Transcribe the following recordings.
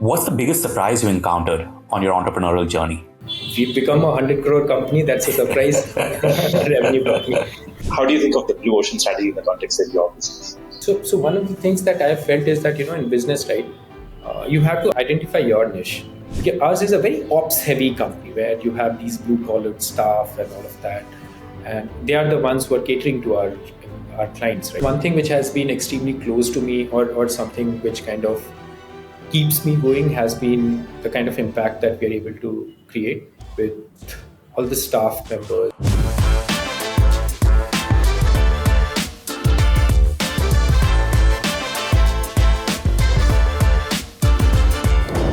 What's the biggest surprise you encountered on your entrepreneurial journey? We've become a 100 crore company. That's a surprise revenue company. How do you think of the blue ocean strategy in the context of your business? So one of the things that I have felt is that, in business, right, you have to identify your niche. Okay, ours is a very ops heavy company where you have these blue collar staff and all of that. And they are the ones who are catering to our clients, right? One thing which has been extremely close to me or something which kind of keeps me going has been the kind of impact that we are able to create with all the staff members.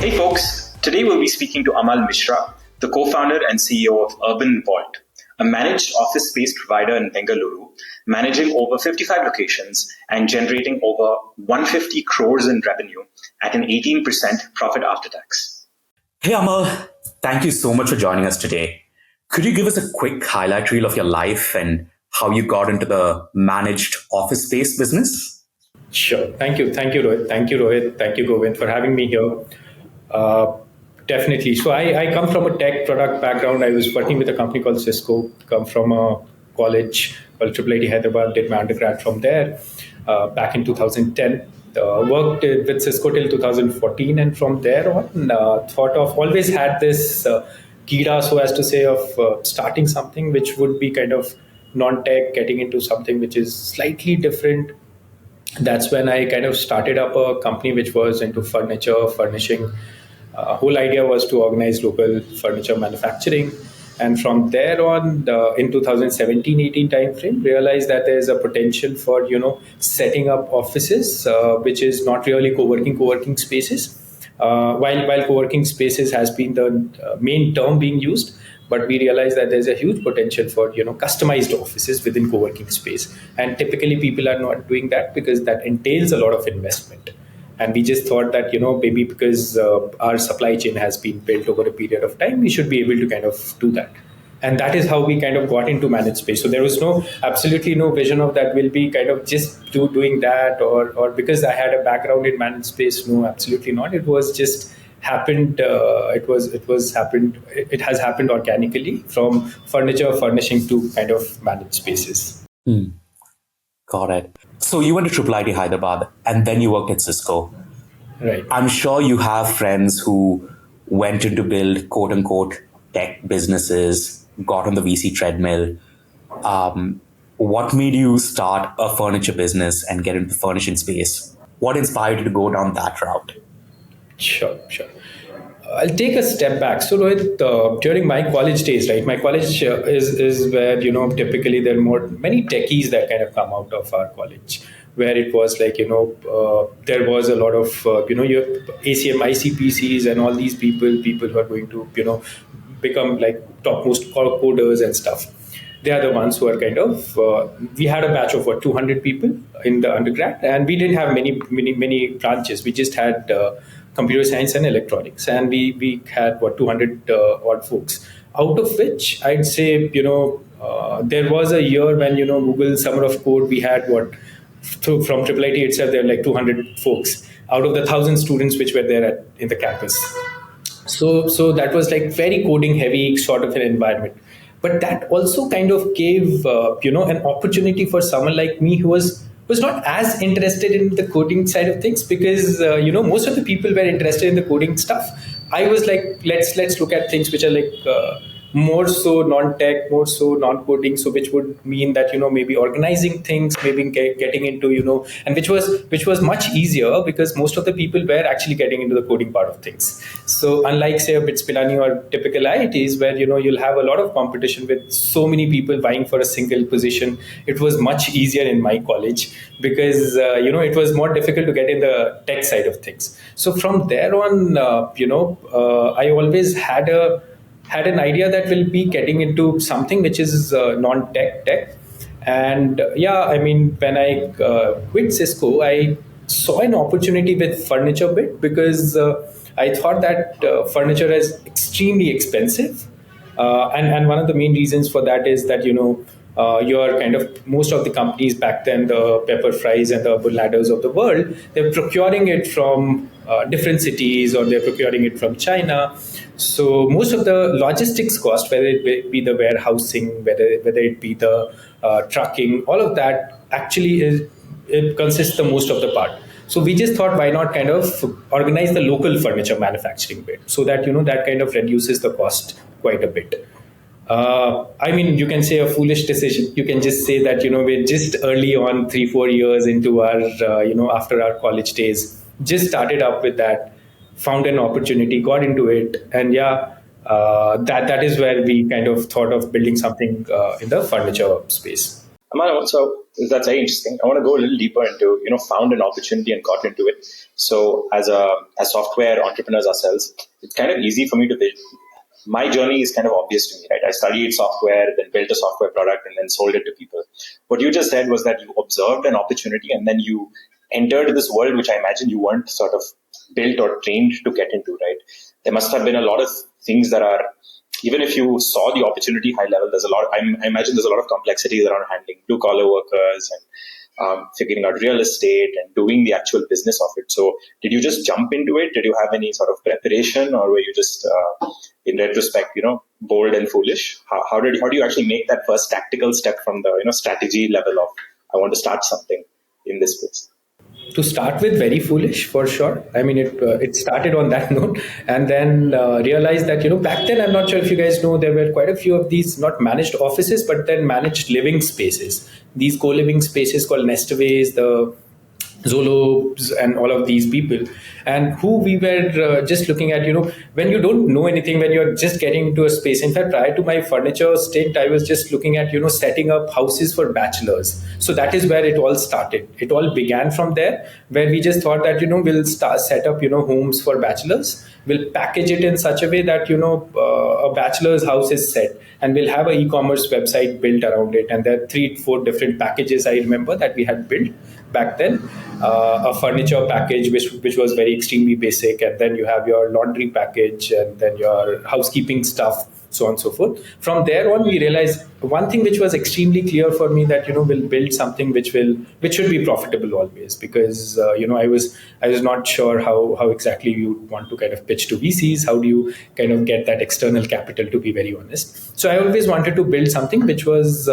Hey folks, today we'll be speaking to Amal Mishra, the co-founder and CEO of Urban Vault, a managed office space provider in Bengaluru, managing over 55 locations and generating over 150 crores in revenue at an 18% profit after tax. Hey Amal, thank you so much for joining us today. Could you give us a quick highlight reel of your life and how you got into the managed office space business? Sure. Thank you, Rohit. Thank you, Rohit. Thank you, Govind, for having me here. Definitely. So I come from a tech product background. I was working with a company called Cisco. Come from a college called IIIT Hyderabad. Did my undergrad from there back in 2010. Worked with Cisco till 2014, and from there on, always had this kira, so as to say, of starting something which would be kind of non-tech, getting into something which is slightly different. That's when I kind of started up a company which was into furniture, furnishing. Whole idea was to organize local furniture manufacturing. And from there on, in 2017-18 timeframe, realized that there's a potential for, setting up offices, which is not really co-working spaces. While co-working spaces has been the main term being used, but we realized that there's a huge potential for, customized offices within co-working space. And typically people are not doing that because that entails a lot of investment. And we just thought that, maybe because our supply chain has been built over a period of time, we should be able to kind of do that. And that is how we kind of got into managed space. So there was absolutely no vision of that we'll be kind of just doing that or because I had a background in managed space. No, absolutely not. It was just happened. It has happened organically from furniture furnishing to kind of managed spaces. Got it. So you went to IIIT Hyderabad and then you worked at Cisco. Right. I'm sure you have friends who went in to build quote unquote tech businesses, got on the VC treadmill. What made you start a furniture business and get into the furnishing space? What inspired you to go down that route? Sure. I'll take a step back. So Rohit, during my college days, right? My college is where, typically there are many techies that kind of come out of our college, where it was like, there was a lot of, your ACM, ICPCs and all these people who are going to, become like topmost coders and stuff. They are the ones who are kind of, we had a batch of 200 people in the undergrad, and we didn't have many branches. We just had computer science and electronics, and we had 200 odd folks, out of which I'd say, there was a year when, Google Summer of Code, we had from IIIT itself, there were like 200 folks out of the 1,000 students which were there in the campus. So that was like very coding heavy sort of an environment. But that also kind of gave, an opportunity for someone like me who was not as interested in the coding side of things because, most of the people were interested in the coding stuff. I was like, let's look at things which are like more so non-tech, more so non-coding. So which would mean that, maybe organizing things, maybe getting into, and which was much easier because most of the people were actually getting into the coding part of things. So unlike say a BITS Pilani or typical IITs where, you'll have a lot of competition with so many people vying for a single position, it was much easier in my college because, it was more difficult to get in the tech side of things. So from there on, I always had an idea that we'll be getting into something which is non-tech. And when I quit Cisco, I saw an opportunity with furniture bit because I thought that furniture is extremely expensive. And one of the main reasons for that is that, you're kind of most of the companies back then, the Pepper Fries and the Urban Ladders of the world, they're procuring it from different cities, or they're procuring it from China. So most of the logistics cost, whether it be the warehousing, whether it be the trucking, all of that actually it consists the most of the part. So we just thought, why not kind of organize the local furniture manufacturing bit, so that that kind of reduces the cost quite a bit. I mean, you can say a foolish decision. You can just say that we're just early on, 3-4 years into our after our college days, just started up with that, found an opportunity, got into it, and that is where we kind of thought of building something in the furniture space. Amal, so that's very interesting. I want to go a little deeper into, found an opportunity and got into it. So as software entrepreneurs ourselves, it's kind of easy for me to build. My journey is kind of obvious to me, right? I studied software, then built a software product, and then sold it to people. What you just said was that you observed an opportunity and then you entered this world, which I imagine you weren't sort of built or trained to get into, right? There must have been a lot of things that are, even if you saw the opportunity high level, there's a lot, I imagine there's a lot of complexities around handling blue collar workers and figuring out real estate and doing the actual business of it. So did you just jump into it? Did you have any sort of preparation, or were you just, in retrospect, bold and foolish? How do you actually make that first tactical step from the, strategy level of, I want to start something in this space? To start with, very foolish for sure. I mean, it started on that note, and then realized that back then, I'm not sure if you guys know, there were quite a few of these not managed offices, but then managed living spaces. These co-living spaces called Nestaways, the Zolobs, and all of these people, and who we were just looking at, when you don't know anything, when you're just getting into a space. In fact, prior to my furniture stint, I was just looking at, setting up houses for bachelors. So that is where it all started. It all began from there, where we just thought that, we'll set up, homes for bachelors. We'll package it in such a way that, a bachelor's house is set, and we'll have an e-commerce website built around it. And there are 3-4 different packages I remember that we had built back then. A furniture package, which was very extremely basic, and then you have your laundry package, and then your housekeeping stuff, so on and so forth. From there on, we realized one thing which was extremely clear for me, that we'll build something which should be profitable always, because I was not sure how exactly you want to kind of pitch to VCs. How do you kind of get that external capital, to be very honest? So I always wanted to build something which was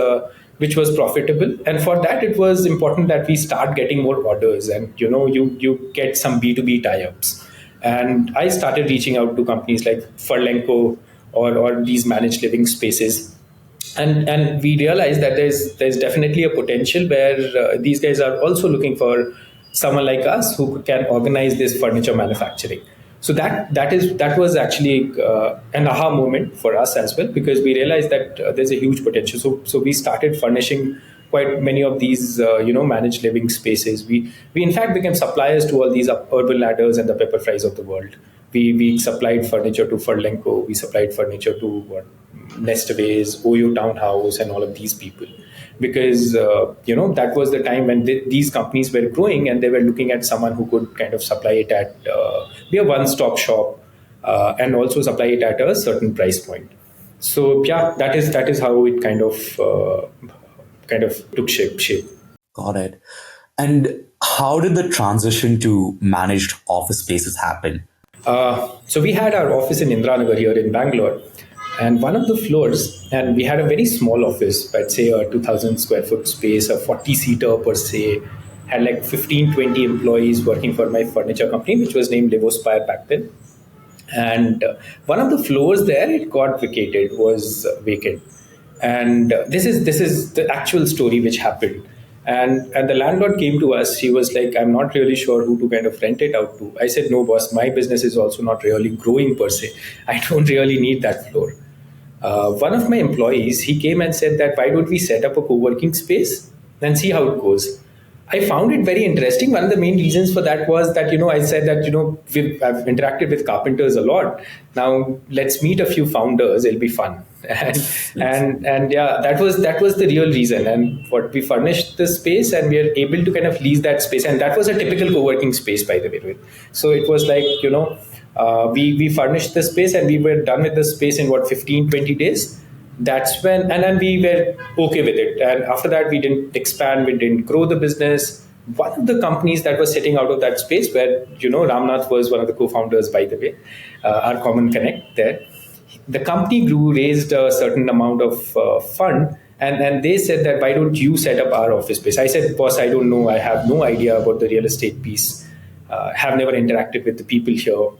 profitable, and for that it was important that we start getting more orders, and you get some B2B tie-ups. And I started reaching out to companies like Furlenco or these managed living spaces, and we realized that there's definitely a potential where these guys are also looking for someone like us who can organize this furniture manufacturing. So that was actually an aha moment for us as well, because we realized that there's a huge potential. So we started furnishing quite many of these managed living spaces. We in fact became suppliers to all these Urban Ladders and the Pepperfries of the world. We supplied furniture to Furlenco. We supplied furniture to Nestaways, Oyo Townhouse, and all of these people, because that was the time when these companies were growing, and they were looking at someone who could kind of supply it at be a one-stop shop, and also supply it at a certain price point. So that is how it kind of took shape. Got it. And how did the transition to managed office spaces happen? So we had our office in Indranagar here in Bangalore, and one of the floors, and we had a very small office, I'd say a 2,000 square foot space, a 40-seater per se, had like 15-20 employees working for my furniture company, which was named Livospire back then. And one of the floors there, it got vacated, was vacant. And this is the actual story which happened. And the landlord came to us. He was like, I'm not really sure who to kind of rent it out to. I said, no, boss, my business is also not really growing per se. I don't really need that floor. One of my employees, he came and said that, why don't we set up a co-working space and see how it goes? I found it very interesting. One of the main reasons for that was that, I said that, I've interacted with carpenters a lot. Now let's meet a few founders. It'll be fun. And that was the real reason. And what we furnished the space, and we are able to kind of lease that space. And that was a typical co-working space, by the way. So it was like, we furnished the space, and we were done with the space in 15-20 days. And then we were okay with it. And after that, we didn't expand, we didn't grow the business. one of the companies that was sitting out of that space, where Ramnath was one of the co-founders, by the way, our common connect there. The company grew, raised a certain amount of fund, and they said that, why don't you set up our office space? I said, boss, I don't know. I have no idea about the real estate piece. Have never interacted with the people here.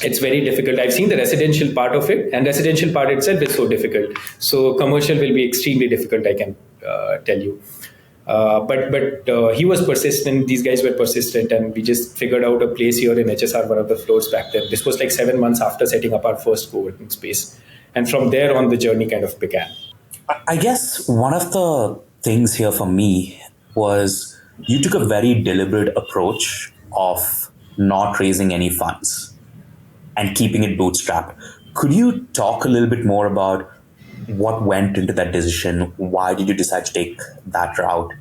It's very difficult. I've seen the residential part of it, and residential part itself is so difficult. So commercial will be extremely difficult, I can tell you. But he was persistent. These guys were persistent, and we just figured out a place here in HSR, one of the floors back then. This was like 7 months after setting up our first co-working space, and from there on, the journey kind of began. I guess one of the things here for me was you took a very deliberate approach of not raising any funds and keeping it bootstrapped. Could you talk a little bit more about what went into that decision? Why did you decide to take that route?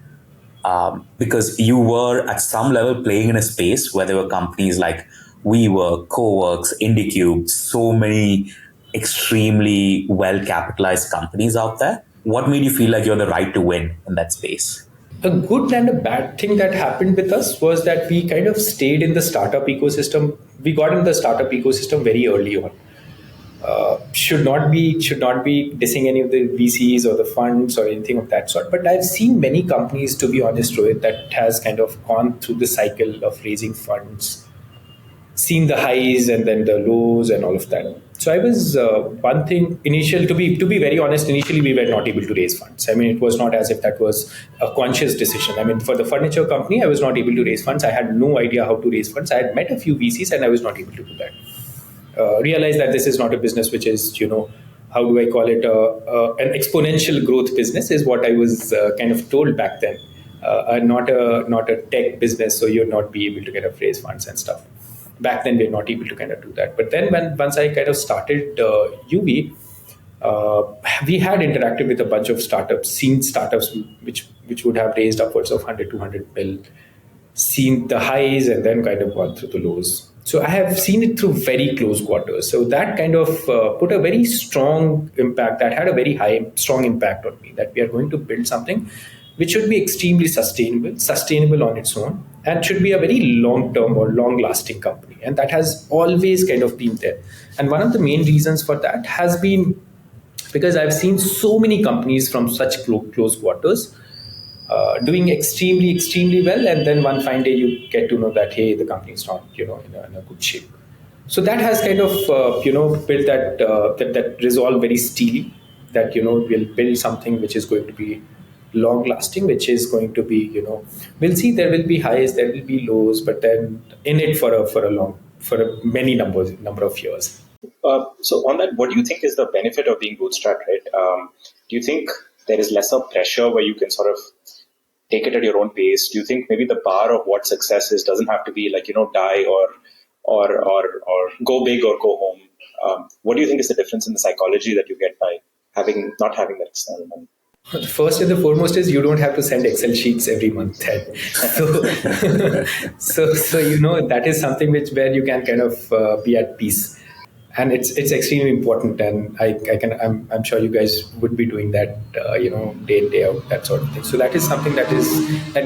Because you were at some level playing in a space where there were companies like WeWork, CoWorks, IndieCube, so many extremely well-capitalized companies out there. What made you feel like you're the right to win in that space? A good and a bad thing that happened with us was that we kind of stayed in the startup ecosystem. We got in the startup ecosystem very early on. Should not be dissing any of the VCs or the funds or anything of that sort. But I've seen many companies, to be honest, Rohit, that has kind of gone through the cycle of raising funds, seen the highs and then the lows and all of that. So I was one thing initial, to be very honest, initially we were not able to raise funds. I mean, it was not as if that was a conscious decision. I mean, for the furniture company, I was not able to raise funds. I had no idea how to raise funds. I had met a few VCs and I was not able to do that. Realize that this is not a business which is, how do I call it, an exponential growth business is what I was kind of told back then. Not a tech business, so you'll not be able to kind of raise funds and stuff. Back then, we're not able to kind of do that. But then once I kind of started UV, we had interacted with a bunch of startups, seen startups which would have raised upwards of 100, 200 mil, seen the highs and then kind of gone through the lows. So I have seen it through very close quarters. So that kind of put a very strong impact, that had a very strong impact on me, that we are going to build something which should be extremely sustainable on its own, and should be a very long-term or long-lasting company. And that has always kind of been there. And one of the main reasons for that has been because I've seen so many companies from such close quarters doing extremely, extremely well. And then one fine day you get to know that, hey, the company is not, in a good shape. So that has kind of, built that resolve very steely, that, we'll build something which is going to be long lasting, which is going to be, we'll see, there will be highs, there will be lows, but then in it for a many number of years. So on that, what do you think is the benefit of being bootstrapped, right? Do you think there is lesser pressure where you can sort of take it at your own pace? Do you think maybe the bar of what success is doesn't have to be like, die or go big or go home? What do you think is the difference in the psychology that you get by not having that external money? First and the foremost is you don't have to send Excel sheets every month. So that is something where you can kind of be at peace, and it's extremely important. And I'm sure you guys would be doing that, day in, day out, that sort of thing. So that is something that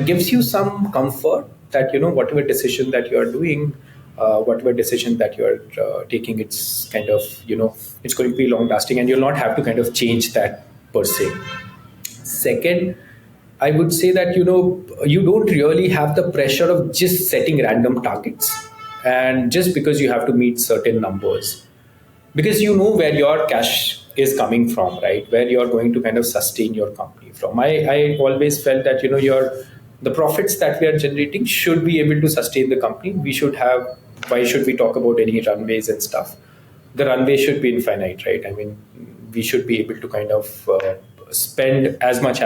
gives you some comfort that whatever decision that you are doing, whatever decision that you are taking, it's kind of it's going to be long lasting, and you'll not have to kind of change that per se. Second, I would say that, you don't really have the pressure of just setting random targets, and just because you have to meet certain numbers, because where your cash is coming from, right? Where you're going to kind of sustain your company from. I always felt that, the profits that we are generating should be able to sustain the company. Why should we talk about any runways and stuff? The runway should be infinite, right? I mean, we should be able to kind of spend as much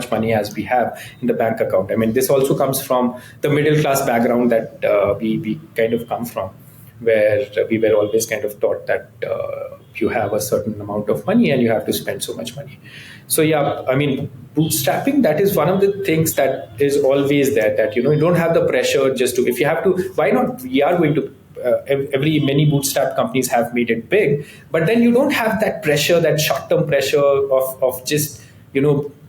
money as we have in the bank account. I mean, this also comes from the middle class background that we kind of come from, where we were always kind of taught that you have a certain amount of money and you have to spend so much money. So yeah, I mean, bootstrapping, that is one of the things that is always there, that you don't have the pressure just to, if you have to, why not? We are going to many bootstrap companies have made it big, but then you don't have that pressure, that short-term pressure of just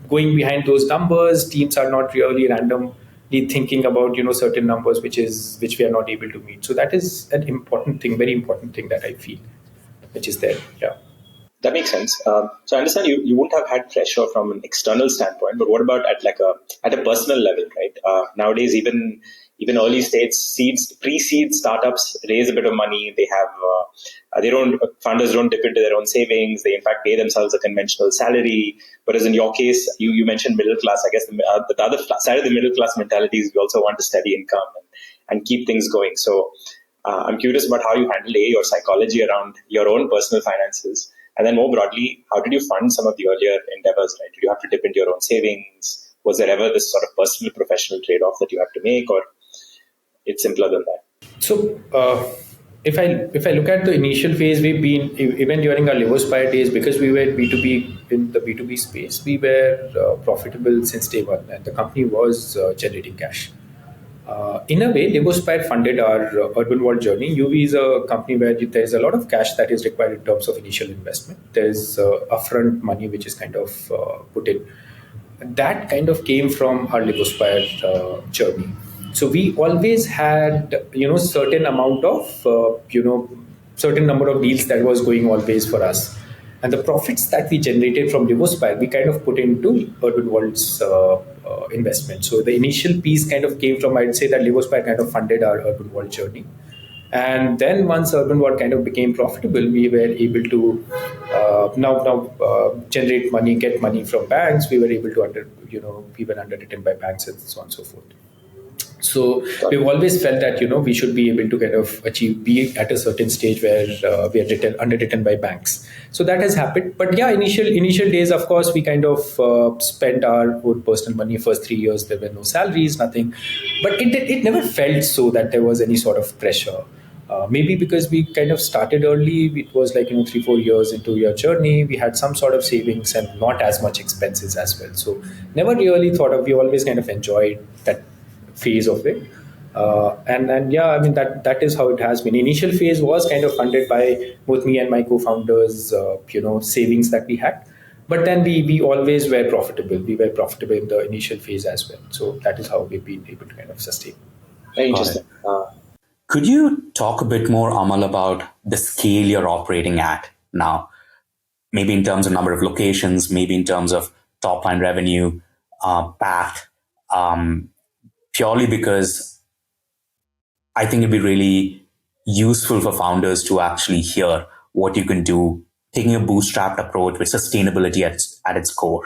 going behind those numbers. Teams are not really random, thinking about certain numbers which we are not able to meet. So that is an important thing, very important thing that I feel, which is there. Yeah. That makes sense. So I understand you wouldn't have had pressure from an external standpoint, but what about at a personal level, right? Nowadays, even early stage pre-seed startups raise a bit of money. They have founders don't dip into their own savings. They in fact pay themselves a conventional salary. Whereas in your case, you mentioned middle class. I guess the other side of the middle class mentality is we also want a steady income and keep things going. So I'm curious about how you handle your psychology around your own personal finances. And then more broadly, how did you fund some of the earlier endeavors, right? Did you have to dip into your own savings? Was there ever this sort of personal professional trade-off that you had to make, or it's simpler than that? So if I look at the initial phase, we've been, even during our Livospire days, because we were B2B in the B2B space, we were profitable since day one, and the company was generating cash. In a way, Livospire funded our urban world journey. UV is a company where there is a lot of cash that is required in terms of initial investment. There is upfront money which is kind of put in. That kind of came from our Livospire journey. So we always had, certain amount of, certain number of deals that was going always for us. And the profits that we generated from Livospire, we kind of put into Urban World's investment. So the initial piece kind of came from, I'd say that Livospire kind of funded our Urban World journey. And then once Urban World kind of became profitable, we were able to now generate money, get money from banks. We were able to we were underwritten by banks and so on and so forth. So we've always felt that we should be able to kind of be at a certain stage where we are underwritten by banks. So that has happened. But yeah, initial days, of course, we kind of spent our own personal money. First 3 years, there were no salaries, nothing. But it never felt so that there was any sort of pressure. Maybe because we kind of started early. It was like 3-4 years into your journey. We had some sort of savings and not as much expenses as well. So never really thought of. We always kind of enjoyed that phase of it. And yeah, I mean that is how it has been. Initial phase was kind of funded by both me and my co-founders, savings that we had. But then we always were profitable. We were profitable in the initial phase as well. So that is how we've been able to kind of sustain. Very interesting. Could you talk a bit more, Amal, about the scale you're operating at now? Maybe in terms of number of locations, maybe in terms of top line revenue, PAT, purely because I think it'd be really useful for founders to actually hear what you can do, taking a bootstrapped approach with sustainability at its core.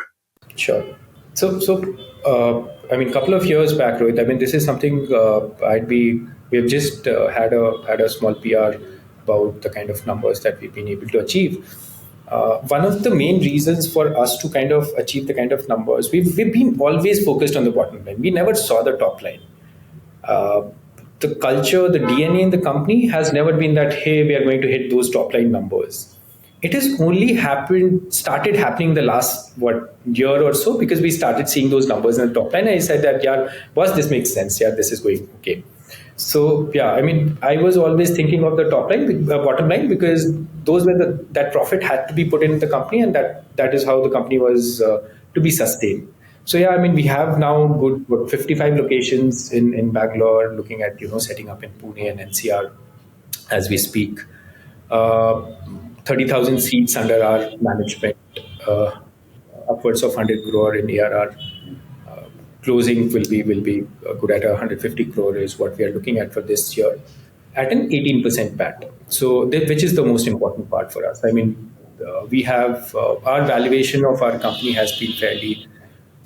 Sure. So I mean, a couple of years back, Rohit, I mean, this is something we have just had a small PR about the kind of numbers that we've been able to achieve. One of the main reasons for us to kind of achieve the kind of numbers, we've been always focused on the bottom line. We never saw the top line. The culture, the DNA in the company has never been that, hey, we are going to hit those top line numbers. It has only started happening the last year or so, because we started seeing those numbers in the top line. I said that, yeah, boss, this makes sense. Yeah, this is going okay. So yeah, I mean, I was always thinking of the top line, bottom line, because those were that profit had to be put in the company, and that is how the company was to be sustained. So yeah, I mean, we have now good 55 locations in Bangalore, looking at setting up in Pune and NCR as we speak. 30,000 seats under our management, upwards of 100 crore in ARR. Closing will be good at 150 crore is what we are looking at for this year, at an 18% PAT. So which is the most important part for us. I mean, we have our valuation of our company has been fairly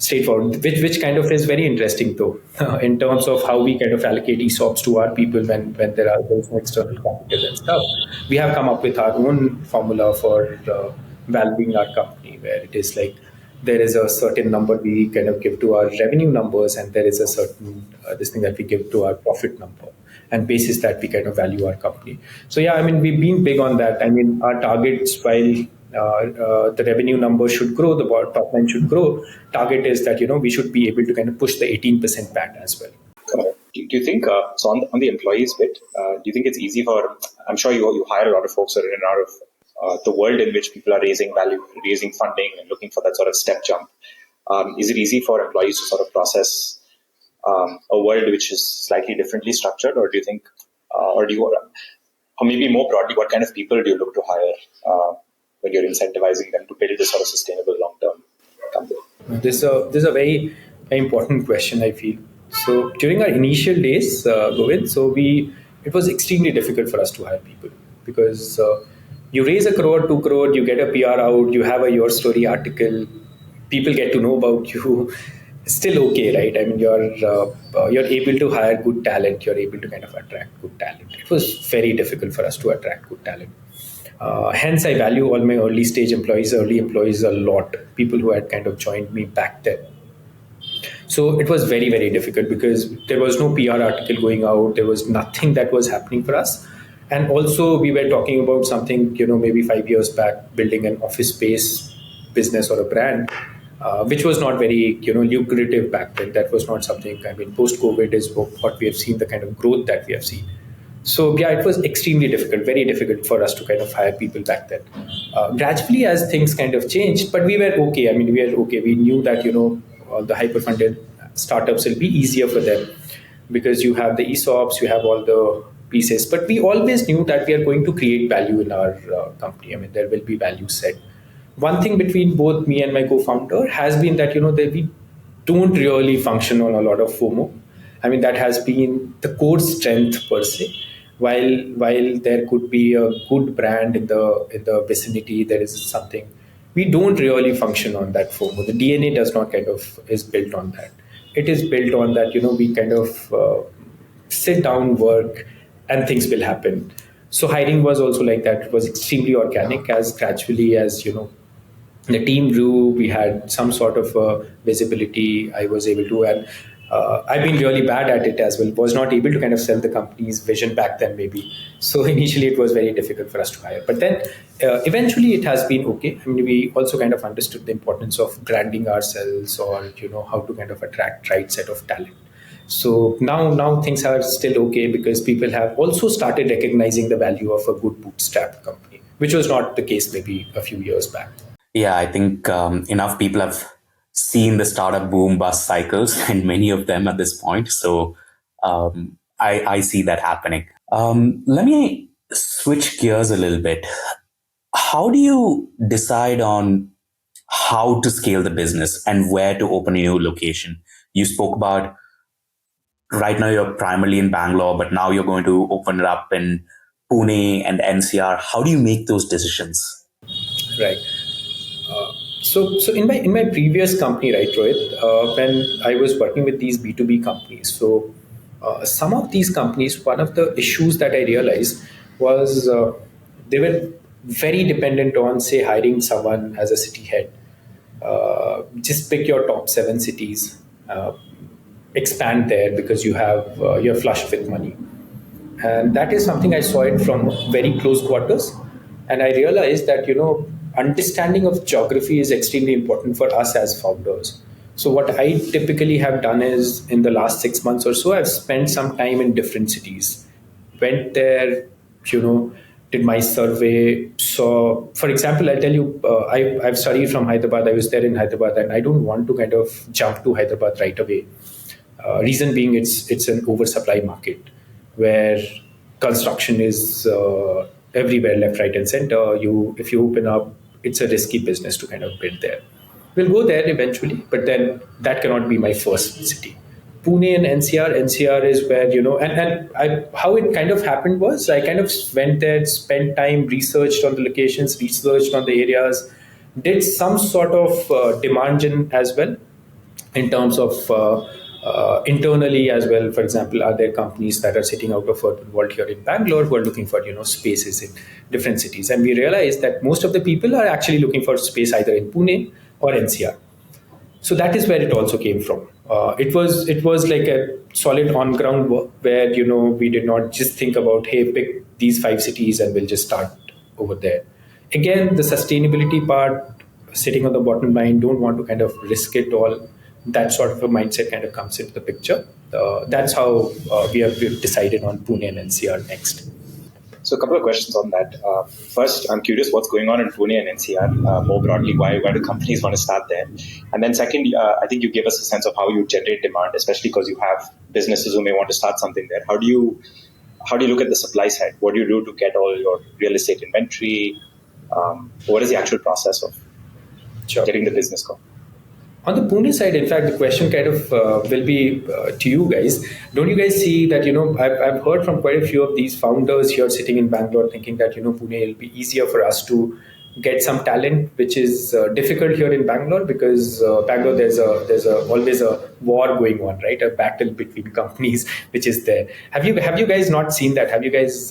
straightforward, which kind of is very interesting though, in terms of how we kind of allocate ESOPs to our people when there's no external capital and stuff. We have come up with our own formula for valuing our company, where it is like there is a certain number we kind of give to our revenue numbers, and there is a certain this thing that we give to our profit number, and basis that we kind of value our company. So yeah, I mean, we've been big on that. I mean, our targets, while the revenue number should grow, the top line should grow. Target is that we should be able to kind of push the 18% PAT as well. Do you think so on the employees bit? Do you think it's easy for? I'm sure you hire a lot of folks who are in and out of the world in which people are raising funding, and looking for that sort of step jump. Is it easy for employees to sort of process a world which is slightly differently structured, or do you think, or maybe more broadly, what kind of people do you look to hire when you're incentivizing them to build this sort of sustainable long-term company? This is a very, very important question, I feel. So during our initial days, Govind, it was extremely difficult for us to hire people because you raise a crore, 2 crore, you get a PR out, you have a your story article, people get to know about you. Still okay, right? I mean, you're able to hire good talent. You're able to kind of attract good talent. It was very difficult for us to attract good talent. Hence, I value all my early employees a lot. People who had kind of joined me back then. So it was very, very difficult because there was no PR article going out. There was nothing that was happening for us. And also, we were talking about something, maybe 5 years back, building an office space business or a brand, which was not very, lucrative back then. That was not something, I mean, post-COVID is what we have seen, the kind of growth that we have seen. So yeah, it was extremely difficult, very difficult for us to kind of hire people back then. Gradually, as things kind of changed, but we were okay. I mean, we were okay. We knew that all the hyper-funded startups will be easier for them because you have the ESOPs, you have all the pieces. But we always knew that we are going to create value in our company. I mean, there will be value set. One thing between both me and my co-founder has been that that we don't really function on a lot of FOMO. I mean, that has been the core strength per se. While there could be a good brand in the vicinity, there is something we don't really function on that FOMO. The DNA does not kind of is built on that. It is built on that we kind of sit down, work, and things will happen. So hiring was also like that. It was extremely organic. As gradually as the team grew, we had some sort of visibility. I was able to, and I've been really bad at it as well. Was not able to kind of sell the company's vision back then, maybe. So initially, it was very difficult for us to hire. But then, eventually, it has been okay. I mean, we also kind of understood the importance of branding ourselves, or how to kind of attract right set of talent. So now things are still okay because people have also started recognizing the value of a good bootstrap company, which was not the case maybe a few years back. Yeah, I think enough people have seen the startup boom bust cycles, and many of them at this point. So I see that happening. Let me switch gears a little bit. How do you decide on how to scale the business and where to open a new location? You spoke about right now you're primarily in Bangalore, but now you're going to open it up in Pune and NCR. How do you make those decisions? Right. So in my previous company, right, Rohit, when I was working with these B2B companies, so some of these companies, one of the issues that I realized was they were very dependent on, say, hiring someone as a city head. Just pick your top 7 cities, expand there because you're flushed with money. And that is something I saw it from very close quarters. And I realized that, understanding of geography is extremely important for us as founders. So what I typically have done is in the last 6 months or so, I've spent some time in different cities, went there, did my survey. So, for example, I'll tell you, I've studied from Hyderabad. I was there in Hyderabad, and I don't want to kind of jump to Hyderabad right away. Reason being, it's an oversupply market where construction is everywhere, left, right, and center. If you open up, it's a risky business to kind of build there. We'll go there eventually, but then that cannot be my first city. Pune and NCR. NCR is where how it kind of happened was I kind of went there, spent time, researched on the locations, researched on the areas, did some sort of demand gen as well in terms of internally as well. For example, are there companies that are sitting out of urban world here in Bangalore who are looking for spaces in different cities? And we realized that most of the people are actually looking for space either in Pune or NCR. So that is where it also came from. It was like a solid on ground work where we did not just think about, hey, pick these 5 cities and we'll just start over there. Again, the sustainability part, sitting on the bottom line, don't want to kind of risk it all. That sort of a mindset kind of comes into the picture. That's how we've decided on Pune and NCR next. So a couple of questions on that. First, I'm curious what's going on in Pune and NCR more broadly. Why do companies want to start there? And then second, I think you gave us a sense of how you generate demand, especially because you have businesses who may want to start something there. How do you look at the supply side? What do you do to get all your real estate inventory? What is the actual process of getting the business going? On the Pune side, in fact, the question kind of will be to you guys. Don't you guys see that, I've heard from quite a few of these founders here sitting in Bangalore thinking that, Pune will be easier for us to get some talent, which is difficult here in Bangalore because Bangalore, there's always a war going on, right? A battle between companies, which is there. Have you guys not seen that? Have you guys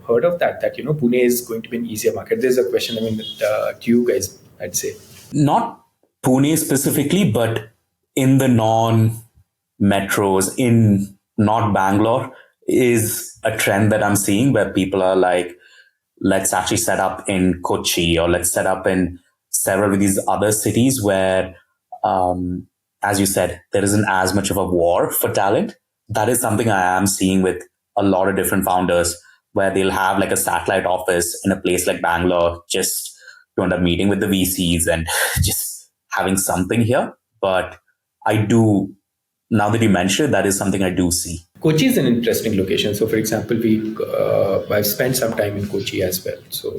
heard of that? That, Pune is going to be an easier market. There's a question, to you guys, I'd say. Not Pune specifically, but in the non-metros, in not Bangalore, is a trend that I'm seeing where people are like, let's actually set up in Kochi or let's set up in several of these other cities where, as you said, there isn't as much of a war for talent. That is something I am seeing with a lot of different founders where they'll have like a satellite office in a place like Bangalore just to end up meeting with the VCs and just having something here. But I do, now that you mentioned it, that is something I do see. Kochi is an interesting location. So, for example, I've spent some time in Kochi as well. So,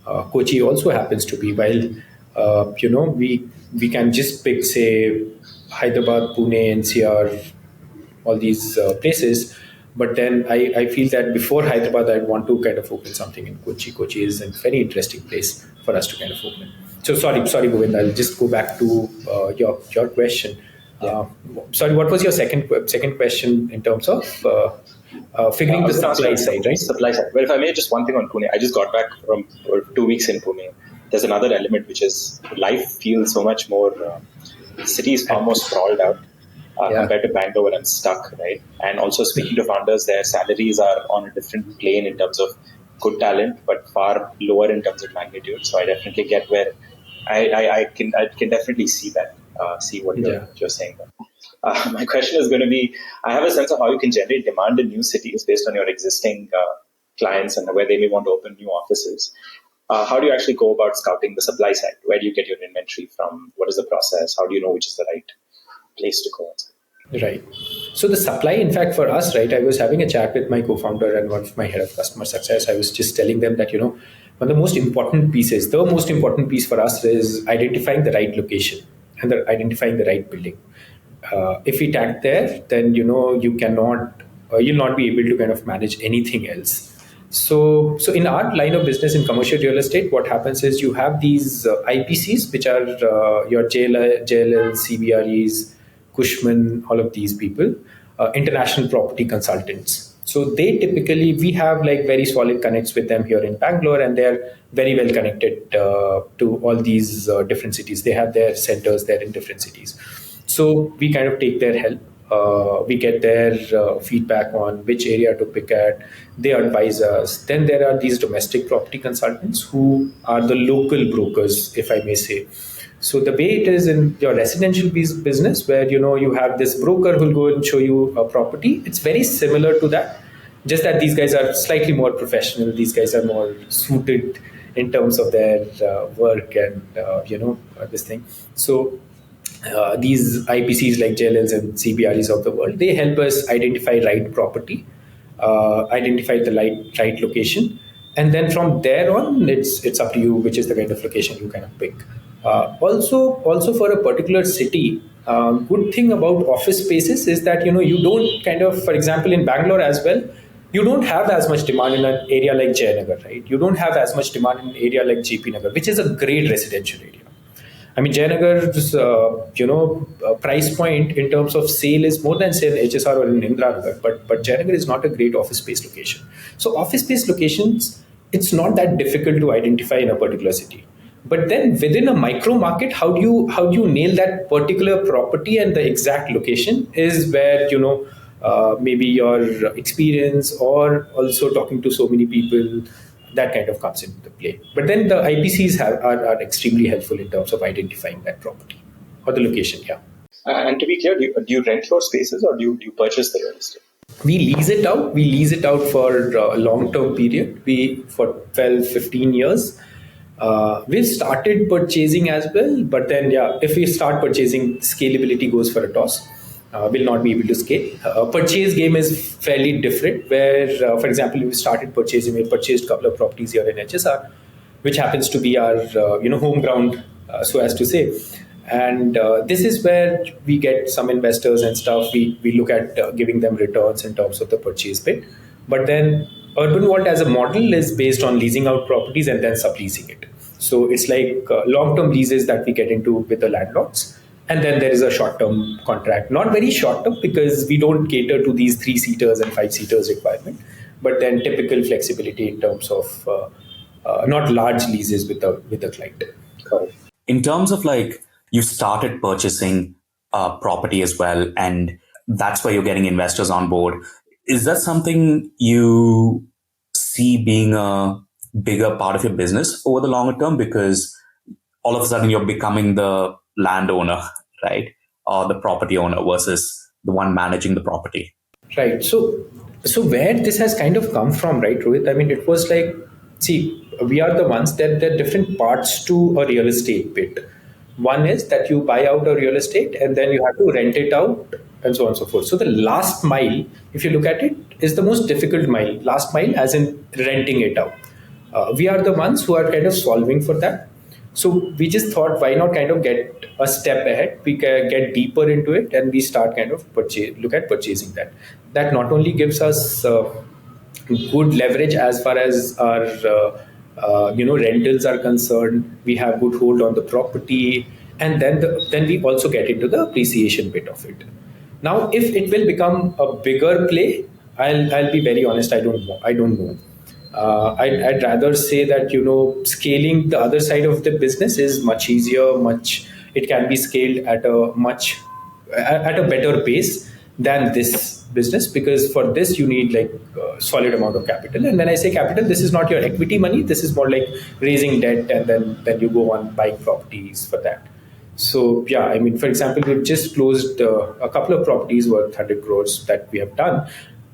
Kochi also happens to be, while we can just pick, say, Hyderabad, Pune, NCR, all these places. But then I feel that before Hyderabad, I'd want to kind of open something in Kochi. Kochi is a very interesting place for us to kind of open. So sorry, Govind. I'll just go back to your question. Sorry, what was your second question in terms of figuring the supply side, right? Supply side. Well, if I may, just one thing on Pune. I just got back from 2 weeks in Pune. There's another element, which is life feels so much more, the city is far more sprawled out compared to Bangalore where I'm stuck, right? And also speaking to founders, their salaries are on a different plane in terms of good talent, but far lower in terms of magnitude. So I definitely get where I can definitely see that. See what you're saying. My question is going to be, I have a sense of how you can generate demand in new cities based on your existing clients and where they may want to open new offices. How do you actually go about scouting the supply side? Where do you get your inventory from? What is the process? How do you know which is the right place to go? Right. So the supply, in fact, for us, right, I was having a chat with my co-founder and one of my head of customer success. I was just telling them that, one of the most important pieces, the most important piece for us is identifying the right location and identifying the right building. If we tag there, then, you cannot, you'll not be able to kind of manage anything else. So in our line of business in commercial real estate, what happens is you have these IPCs, which are your JLLs, CBREs, Cushman, all of these people, international property consultants. So they typically, we have like very solid connects with them here in Bangalore, and they're very well connected to all these different cities. They have their centers there in different cities. So we kind of take their help. We get their feedback on which area to pick at. They advise us. Then there are these domestic property consultants who are the local brokers, if I may say. So the way it is in your residential business, where you have this broker who will go and show you a property, it's very similar to that. Just that these guys are slightly more professional. These guys are more suited in terms of their work and this thing. So these IPCs like JLLs and CBREs of the world, they help us identify right property, identify the right location, and then from there on, it's up to you which is the kind of location you kind of pick. Also for a particular city, good thing about office spaces is that you don't kind of, for example, in Bangalore as well, you don't have as much demand in an area like Jayanagar, right? You don't have as much demand in an area like JP Nagar, which is a great residential area. I mean, Jayanagar's price point in terms of sale is more than, say, an HSR or an Indranagar, but Jayanagar is not a great office space location. So office space locations, it's not that difficult to identify in a particular city. But then within a micro market, how do you nail that particular property and the exact location is where maybe your experience or also talking to so many people, that kind of comes into play. But then the IPCs are extremely helpful in terms of identifying that property or the location. Yeah. And to be clear, do you rent your spaces or do you purchase the real estate? We lease it out. We lease it out for a long-term period. For 12, 15 years. We've started purchasing as well, but then if we start purchasing, scalability goes for a toss. Will not be able to scale. Purchase game is fairly different. Where, for example, we started purchasing. We purchased a couple of properties here in HSR, which happens to be our home ground, so as to say. And this is where we get some investors and stuff. We look at giving them returns in terms of the purchase bit. But then Urban Vault as a model is based on leasing out properties and then subleasing it. So it's like long-term leases that we get into with the landlords. And then there is a short-term contract. Not very short-term because we don't cater to these 3-seaters and 5-seaters requirement. But then typical flexibility in terms of not large leases with the client. In terms of like, you started purchasing property as well, and that's where you're getting investors on board. Is that something you see being a bigger part of your business over the longer term? Because all of a sudden you're becoming the landowner, right? Or the property owner versus the one managing the property. Right. So where this has kind of come from, right, Rohit? I mean, it was like, see, we are the ones that there are different parts to a real estate bit. One is that you buy out a real estate and then you have to rent it out and so on and so forth. So the last mile, if you look at it, is the most difficult mile. Last mile, as in renting it out. We are the ones who are kind of solving for that. So we just thought, why not kind of get a step ahead? We can get deeper into it, and we start kind of look at purchasing that. That not only gives us good leverage as far as our rentals are concerned. We have good hold on the property, and then we also get into the appreciation bit of it. Now, if it will become a bigger play, I'll be very honest. I don't know. I'd rather say that scaling the other side of the business is much easier. It can be scaled at a better pace than this business, because for this you need like a solid amount of capital. And when I say capital, this is not your equity money. This is more like raising debt, and then you go on buying properties for that. So yeah, I mean, for example, we've just closed a couple of properties worth 100 crores that we have done.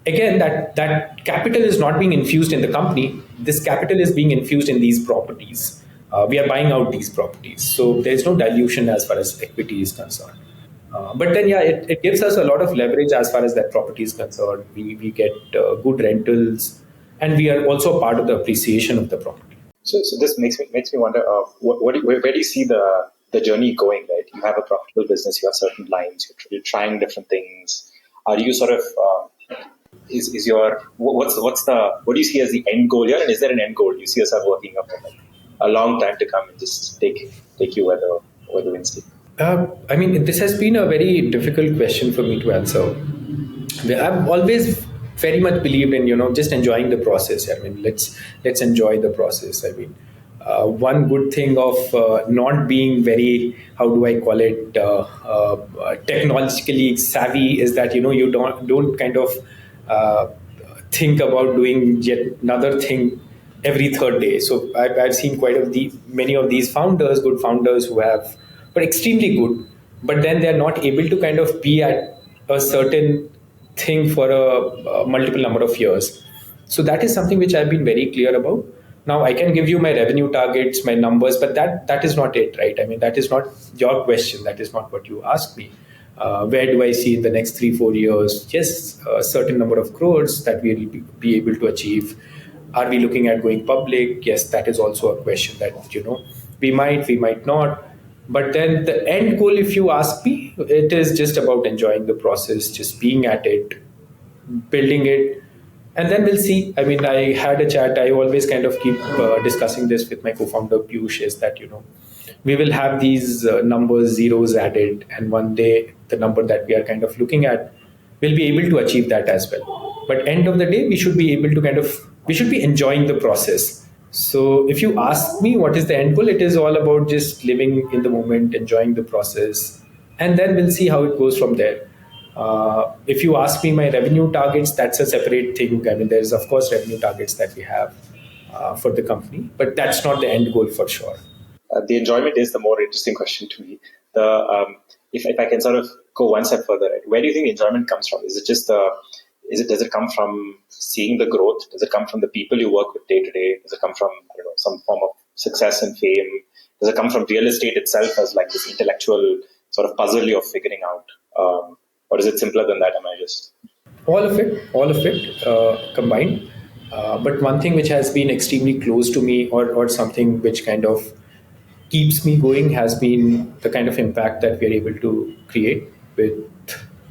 Again, that capital is not being infused in the company. This capital is being infused in these properties. We are buying out these properties. So there's no dilution as far as equity is concerned. But then, it gives us a lot of leverage as far as that property is concerned. We get good rentals, and we are also part of the appreciation of the property. So this makes me wonder, where do you see the journey going? Right, you have a profitable business, you have certain lines, you're trying different things. Are you sort of what do you see as the end goal here? And is there an end goal? Do you see yourself working up for a long time to come and just take you where the winds take? I mean, this has been a very difficult question for me to answer. I've always very much believed in just enjoying the process. I mean, let's enjoy the process. I mean, one good thing of not being very, how do I call it, technologically savvy is that you don't kind of think about doing yet another thing every third day. So I've seen many of these good founders who have, but extremely good, but then they're not able to kind of be at a certain thing for a multiple number of years. So that is something which I've been very clear about. Now I can give you my revenue targets, my numbers, but that is not it, right? I mean, that is not your question. That is not what you asked me. Where do I see in the next 3-4 years? Yes, a certain number of crores that we'll be able to achieve. Are we looking at going public? Yes, that is also a question that we might not. But then the end goal, if you ask me, it is just about enjoying the process, just being at it, building it, and then we'll see. I mean, I had a chat. I always kind of keep discussing this with my co-founder Piyush, is that we will have these numbers, zeros added, and one day the number that we are kind of looking at, we'll be able to achieve that as well. But end of the day, we should be able to we should be enjoying the process. So if you ask me what is the end goal, it is all about just living in the moment, enjoying the process, and then we'll see how it goes from there. If you ask me my revenue targets, that's a separate thing. I mean, there's of course revenue targets that we have for the company, but that's not the end goal for sure. The enjoyment is the more interesting question to me. If I can sort of go one step further, right? Where do you think enjoyment comes from? Is it just Does it come from seeing the growth? Does it come from the people you work with day to day? Does it come from, I don't know, some form of success and fame? Does it come from real estate itself as like this intellectual sort of puzzle you're figuring out? Or is it simpler than that? Am I just... All of it combined. But one thing which has been extremely close to me, or something which kind of keeps me going, has been the kind of impact that we're able to create with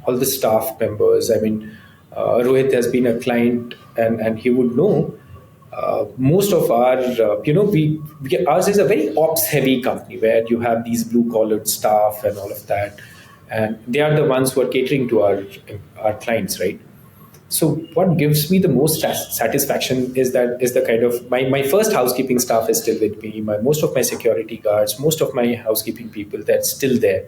all the staff members. I mean, Rohit has been a client, and he would know most of our, ours is a very ops heavy company where you have these blue collared staff and all of that. And they are the ones who are catering to our clients, right? So what gives me the most satisfaction is the kind of my first housekeeping staff is still with me. Most of my security guards, most of my housekeeping people, they're still there,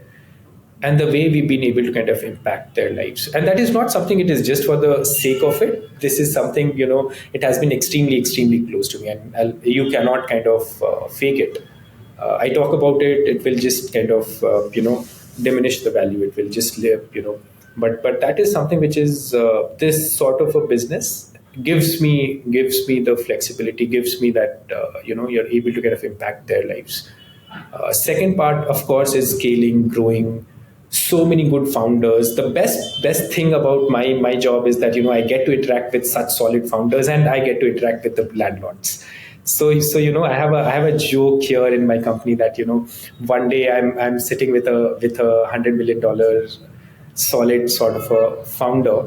and the way we've been able to kind of impact their lives. And that is not something it is just for the sake of it. This is something, it has been extremely close to me, and you cannot kind of fake it. I talk about it, it will just kind of diminish the value. It will just live, but that is something which is this sort of a business gives me the flexibility, gives me that you're able to kind of impact their lives. Second part, of course, is scaling, growing. So many good founders. The best thing about my job is that I get to interact with such solid founders, and I get to interact with the landlords. So I have a joke here in my company that one day I'm sitting with a $100 million solid sort of a founder,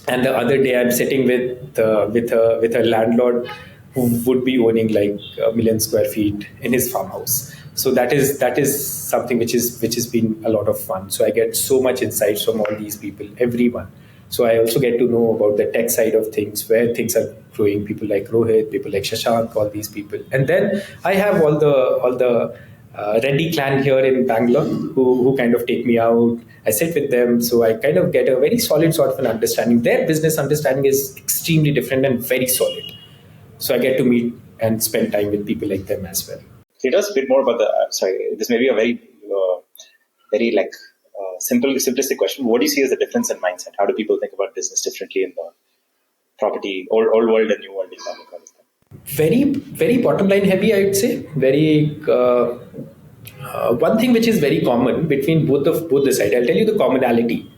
and the other day I'm sitting with a landlord who would be owning like 1 million square feet in his farmhouse. So that is something which has been a lot of fun. So I get so much insights from all these people, everyone. So I also get to know about the tech side of things, where things are growing. People like Rohit, people like Shashank, all these people, and then I have all the Reddy clan here in Bangalore who kind of take me out. I sit with them, so I kind of get a very solid sort of an understanding. Their business understanding is extremely different and very solid. So I get to meet and spend time with people like them as well. Can you tell us a bit more about this may be a very simplistic question. What do you see as the difference in mindset? How do people think about business differently in the property, old world and new world economic? Very, very bottom line heavy, I would say. Very one thing which is very common between both the sides. I'll tell you the commonality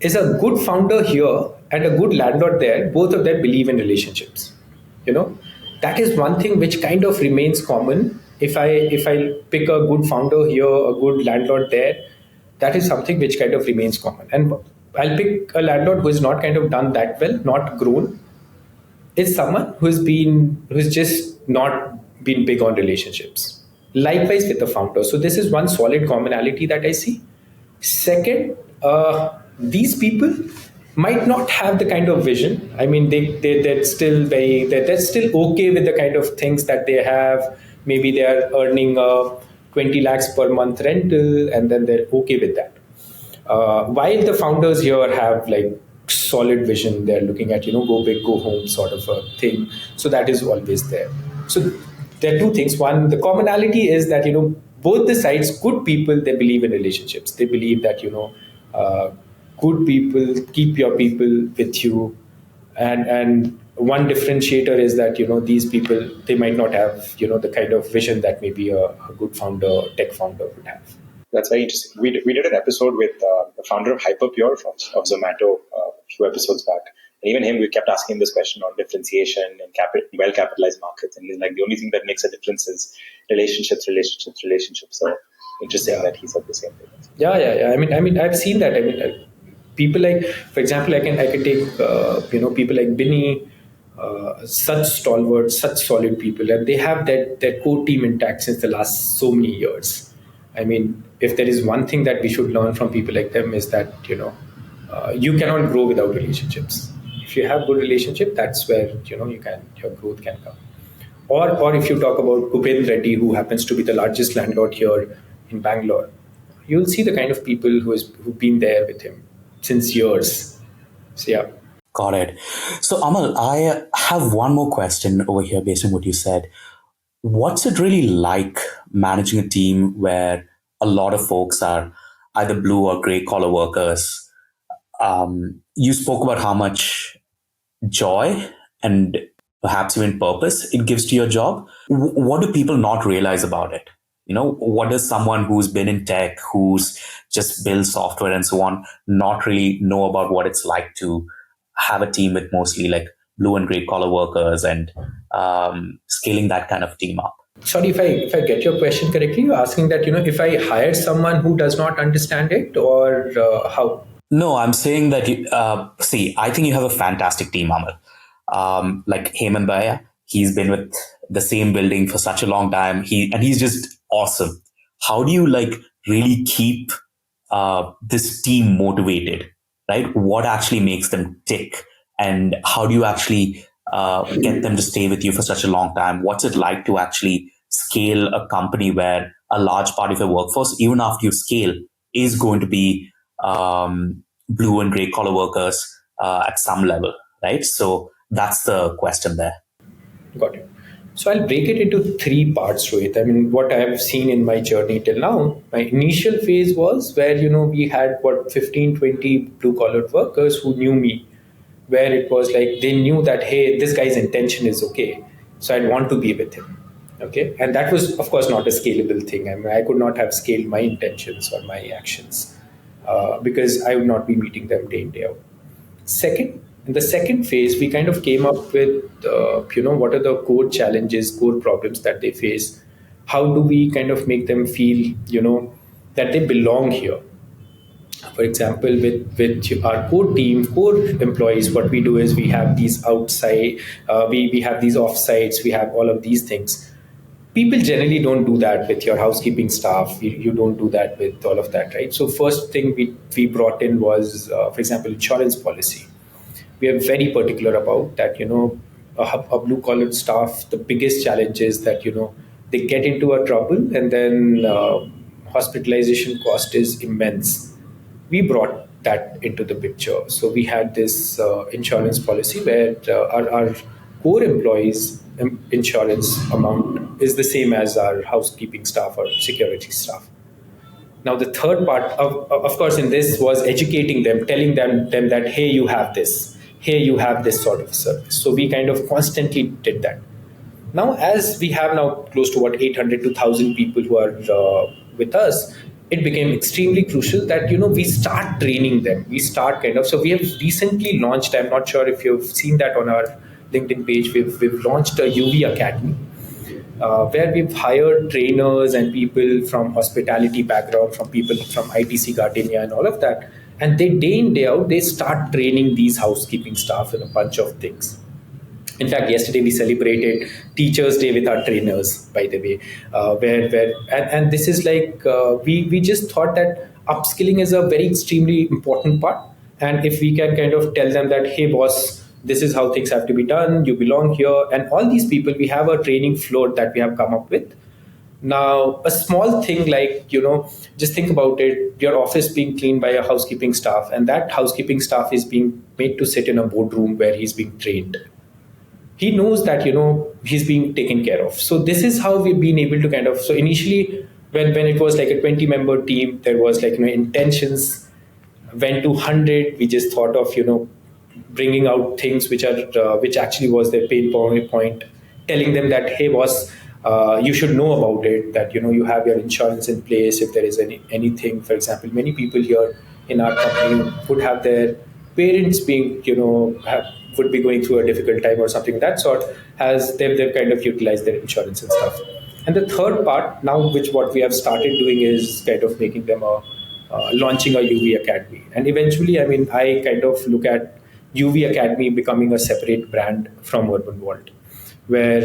is a good founder here and a good landlord there. Both of them believe in relationships. That is one thing which kind of remains common. If I pick a good founder here, a good landlord there, that is something which kind of remains common. And I'll pick a landlord who has not kind of done that well, not grown. Is someone who's just not been big on relationships. Likewise with the founder. So this is one solid commonality that I see. Second, these people might not have the kind of vision. I mean, they're still okay with the kind of things that they have. Maybe they are earning 20 lakhs per month rental, and then they're okay with that. While the founders here have like solid vision, they're looking at go big, go home sort of a thing. So that is always there. So there are two things. One, the commonality is that both the sides, good people, they believe in relationships. They believe that good people keep your people with you, and one differentiator is that these people, they might not have the kind of vision that maybe a good founder, tech founder would have. That's very interesting. We did an episode with the founder of Hyperpure of Zomato a few episodes back. And even him, we kept asking him this question on differentiation in well-capitalized markets. And he's like, the only thing that makes a difference is relationships. So interesting that he said the same thing. Yeah. I mean, I've seen that. I mean, people like, for example, I can take people like Binny, such stalwart, such solid people, and they have their core team intact since the last so many years. I mean, if there is one thing that we should learn from people like them is that you cannot grow without relationships. If you have good relationship, that's where your growth can come. Or if you talk about Govind Reddy, who happens to be the largest landlord here in Bangalore, you'll see the kind of people who've been there with him since years. So yeah. Got it. So Amal, I have one more question over here based on what you said. What's it really like managing a team where a lot of folks are either blue or gray collar workers? You spoke about how much joy and perhaps even purpose it gives to your job. What do people not realize about it? What does someone who's been in tech, who's just built software and so on, not really know about what it's like to have a team with mostly like blue and gray collar workers and scaling that kind of team up? Sorry, if I get your question correctly, you're asking that if I hire someone who does not understand it, or how? No, I'm saying that see, I think you have a fantastic team, Amal. Like Heyman Bhaiya, he's been with the same building for such a long time. He's just awesome. How do you like really keep this team motivated, right? What actually makes them tick, and how do you actually get them to stay with you for such a long time? What's it like to actually scale a company where a large part of your workforce, even after you scale, is going to be blue and gray collar workers at some level, right? So that's the question there. Got it. So I'll break it into three parts, Rohit. I mean, what I have seen in my journey till now, my initial phase was where, we had 15, 20 blue collar workers who knew me, where it was like they knew that, hey, this guy's intention is okay. So I'd want to be with him. Okay. And that was, of course, not a scalable thing. I mean, I could not have scaled my intentions or my actions because I would not be meeting them day in, day out. In the second phase, we kind of came up with, what are the core challenges, core problems that they face? How do we kind of make them feel, that they belong here? For example, with our core team, core employees, what we do is we have these outside, we have these offsites, we have all of these things. People generally don't do that with your housekeeping staff. You don't do that with all of that, right? So first thing we brought in was, for example, insurance policy. We are very particular about that. A blue collar staff, the biggest challenge is that they get into a trouble, and then hospitalization cost is immense. We brought that into the picture. So we had this insurance policy where our core employees insurance amount is the same as our housekeeping staff or security staff. Now, the third part, of course, in this was educating them, telling them that, hey, you have this. Hey, you have this sort of service. So we kind of constantly did that. Now, as we have now close to 800 to 1,000 people who are with us, it became extremely crucial that, we start training them. We start so we have recently launched, I'm not sure if you've seen that on our LinkedIn page, we've launched a UV Academy. Where we've hired trainers and people from hospitality background, from people from ITC Gardenia and all of that. And they day in, day out, they start training these housekeeping staff in a bunch of things. In fact, yesterday we celebrated Teachers' Day with our trainers, by the way, and this is like, we just thought that upskilling is a very extremely important part. And if we can kind of tell them that, hey, boss, this is how things have to be done, you belong here. And all these people, we have a training floor that we have come up with. Now, a small thing like, just think about it, your office being cleaned by a housekeeping staff, and that housekeeping staff is being made to sit in a boardroom where he's being trained. He knows that, he's being taken care of. So this is how we've been able to kind of, so initially when it was like a 20-member team, there was like, intentions went to 100. We just thought of, bringing out things which actually was their pain point, telling them that, hey, boss, you should know about it, that, you have your insurance in place. If there is anything, for example, many people here in our company would have their parents being, would be going through a difficult time or something of that sort, as they've kind of utilized their insurance and stuff. And the third part now, which what we have started doing is kind of making them launching a UV Academy. And eventually, I mean, I kind of look at UV Academy becoming a separate brand from Urban Vault, where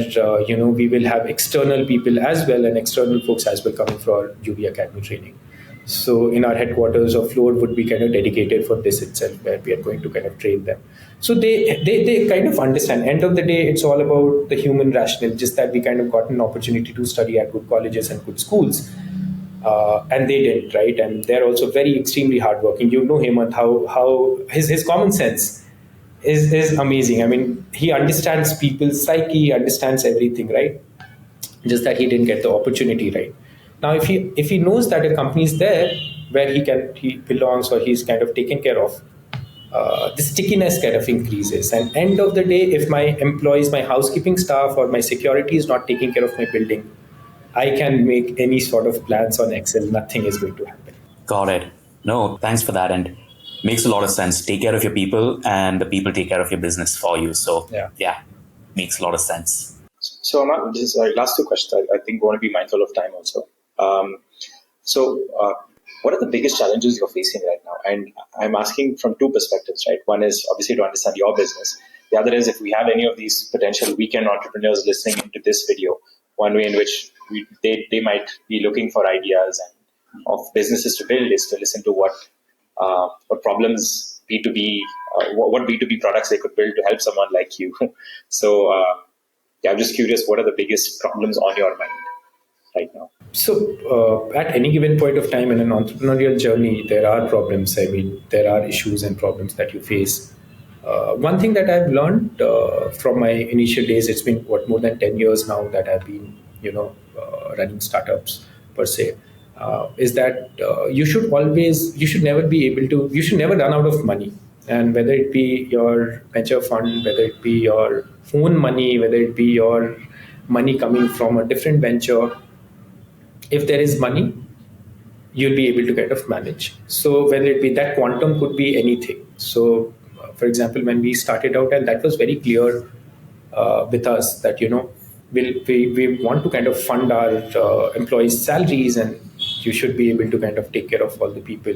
we will have external people as well and external folks as well coming for our UV Academy training. So in our headquarters, or floor would be kind of dedicated for this itself, where we are going to kind of train them. So they kind of understand. End of the day, it's all about the human rationale, just that we kind of got an opportunity to study at good colleges and good schools. And they didn't, right? And they're also very extremely hardworking. Hemant, how his common sense is amazing. I mean, he understands people's psyche, he understands everything, right? Just that he didn't get the opportunity, right? Now, if he knows that a company is there where he belongs, or he's kind of taken care of, the stickiness kind of increases. And end of the day, if my employees, my housekeeping staff, or my security is not taking care of my building, I can make any sort of plans on Excel. Nothing is going to happen. Got it. No, thanks for that. And makes a lot of sense. Take care of your people and the people take care of your business for you. So yeah, makes a lot of sense. So Amal, this is our last two questions. I think we want to be mindful of time also. What are the biggest challenges you're facing right now? And I'm asking from two perspectives, right? One is obviously to understand your business. The other is if we have any of these potential weekend entrepreneurs listening into this video, one way in which they might be looking for ideas and of businesses to build is to listen to what problems B2B, what B2B products they could build to help someone like you. So I'm just curious, what are the biggest problems on your mind right now? So at any given point of time in an entrepreneurial journey, there are problems. I mean, there are issues and problems that you face. One thing that I've learned from my initial days, it's been more than 10 years now that I've been, running startups per se, is that you should never run out of money. And whether it be your venture fund, whether it be your own money, whether it be your money coming from a different venture, if there is money, you'll be able to kind of manage. So whether it be that quantum could be anything. So for example, when we started out, and that was very clear with us that, we want to kind of fund our employees' salaries, and you should be able to kind of take care of all the people,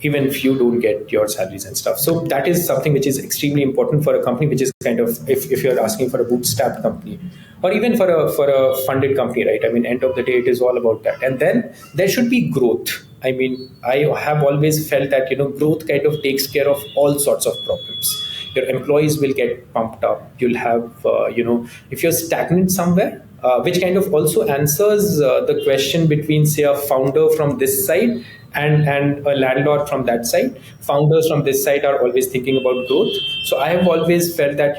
even if you don't get your salaries and stuff. So that is something which is extremely important for a company, which is kind of, if you're asking for a bootstrapped company, or even for a funded company, right? I mean, end of the day, it is all about that. And then there should be growth. I mean, I have always felt that, growth kind of takes care of all sorts of problems. Your employees will get pumped up. You'll have, if you're stagnant somewhere, which kind of also answers the question between, say, a founder from this side and a landlord from that side. Founders from this side are always thinking about growth. So I have always felt that,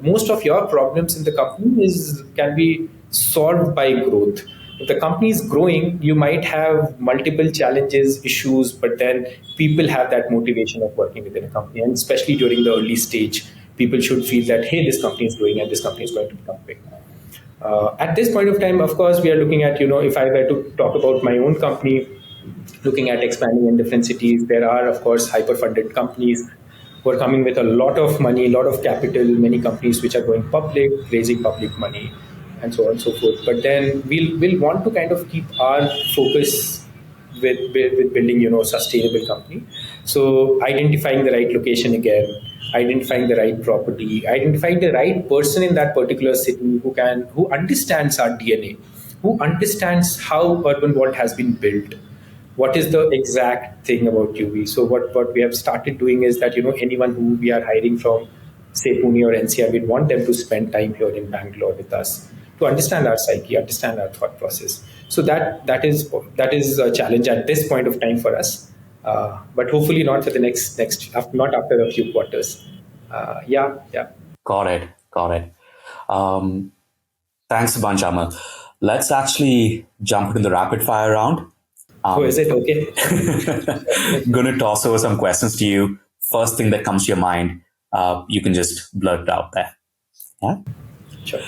most of your problems in the company can be solved by growth. If the company is growing, you might have multiple challenges, issues, but then people have that motivation of working within a company. And especially during the early stage, people should feel that, hey, this company is growing and this company is going to become big. At this point of time, of course, we are looking at, if I were to talk about my own company, looking at expanding in different cities, there are, of course, hyper-funded companies who are coming with a lot of money, a lot of capital, many companies which are going public, raising public money, and so on and so forth. But then we'll want to kind of keep our focus with building, sustainable company. So identifying the right location again, identifying the right property, identifying the right person in that particular city who understands our DNA, who understands how Urban Vault has been built. What is the exact thing about UV? So what we have started doing is that, anyone who we are hiring from, say, Pune or NCR, we want them to spend time here in Bangalore with us to understand our psyche, understand our thought process. So that is a challenge at this point of time for us, but hopefully not for the next not after a few quarters. Yeah. Got it. Thanks a bunch, Amal. Let's actually jump into the rapid fire round. Is it okay? Gonna toss over some questions to you. First thing that comes to your mind, you can just blurt it out there. Yeah? Sure.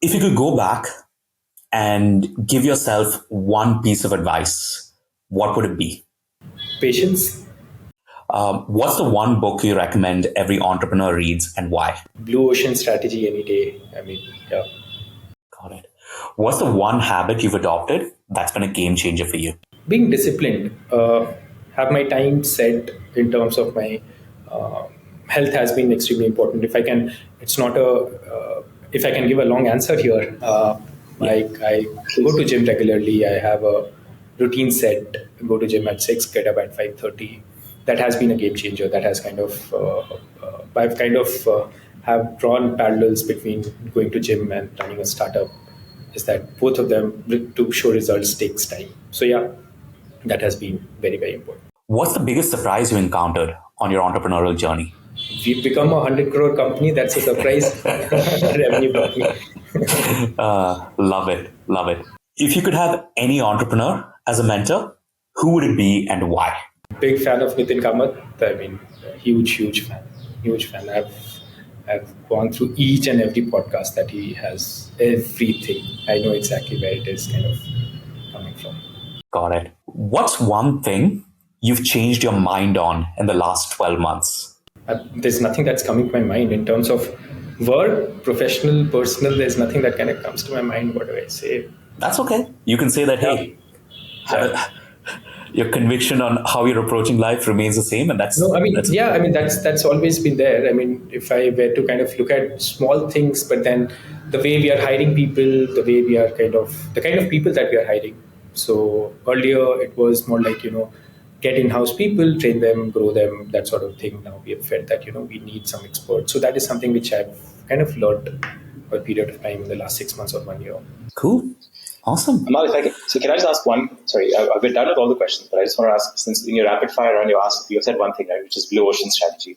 If you could go back and give yourself one piece of advice, what would it be? Patience. What's the one book you recommend every entrepreneur reads and why? Blue Ocean Strategy any day. I mean, yeah. Got it. What's the one habit you've adopted that's been a game changer for you? Being disciplined. Have my time set in terms of my health has been extremely important. If I can give a long answer here, I go to gym regularly. I have a routine set. Go to gym at 6, get up at 5:30. That has been a game changer. That has I've have drawn parallels between going to gym and running a startup. Is that both of them to show results takes time. So yeah, that has been very, very important. What's the biggest surprise you encountered on your entrepreneurial journey? We've become a 100 crore company. That's a surprise. Revenue company. Love it. If you could have any entrepreneur as a mentor, who would it be and why? Big fan of Nitin Kamath. I mean, huge fan. Huge fan. I've gone through each and every podcast that he has. Everything. I know exactly where it is kind of coming from. Got it. What's one thing you've changed your mind on in the last 12 months? There's nothing that's coming to my mind in terms of work, professional, personal. There's nothing that kind of comes to my mind. What do I say? That's okay. You can say that, hey, your conviction on how you're approaching life remains the same, and that's No, I mean, that's yeah, I mean that's always been there. I mean, if I were to kind of look at small things, but then the way we are hiring people, the way we are the kind of people that we are hiring. So earlier it was more like get in-house people, train them, grow them, that sort of thing. Now we have felt that we need some experts. So that is something which I've kind of learned over a period of time in the last 6 months or 1 year. cool. Awesome. Amal, if I can, so can I just ask one? Sorry, I've been done with all the questions, but I just want to ask, since in your rapid fire round, you said one thing, right, which is blue ocean strategy.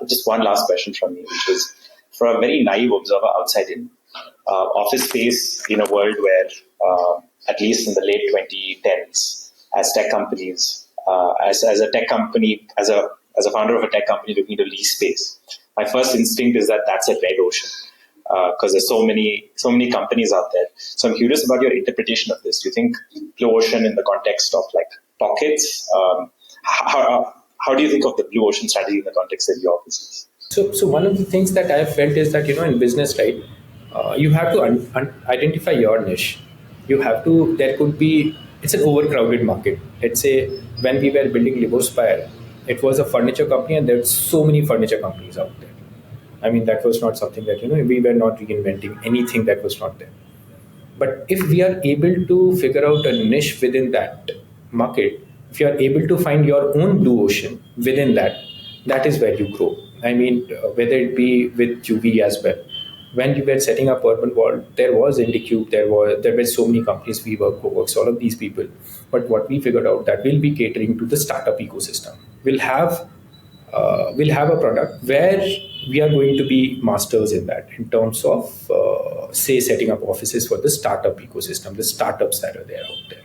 Just one last question from me, which is, for a very naive observer outside in, office space in a world where, at least in the late 2010s, as tech companies, as a tech company, as a founder of a tech company looking to lease space, my first instinct is that that's a red ocean. Because there's so many companies out there. So I'm curious about your interpretation of this. Do you think blue ocean in the context of like pockets? How do you think of the blue ocean strategy in the context of your business? So one of the things that I have felt is that in business, right, you have to identify your niche. You have to. There could be. It's an overcrowded market. Let's say when we were building Livospire, it was a furniture company, and there's so many furniture companies out there. I mean, that was not something that we were not reinventing anything that was not there. But if we are able to figure out a niche within that market, if you are able to find your own blue ocean within that, that is where you grow. I mean, whether it be with UV as well. When we were setting up Urban World, there was IndyCube, there were so many companies, WeWork, CoWorks, all of these people. But what we figured out that we'll be catering to the startup ecosystem. We'll have a product where we are going to be masters in that in terms of, say, setting up offices for the startup ecosystem, the startups that are there out there.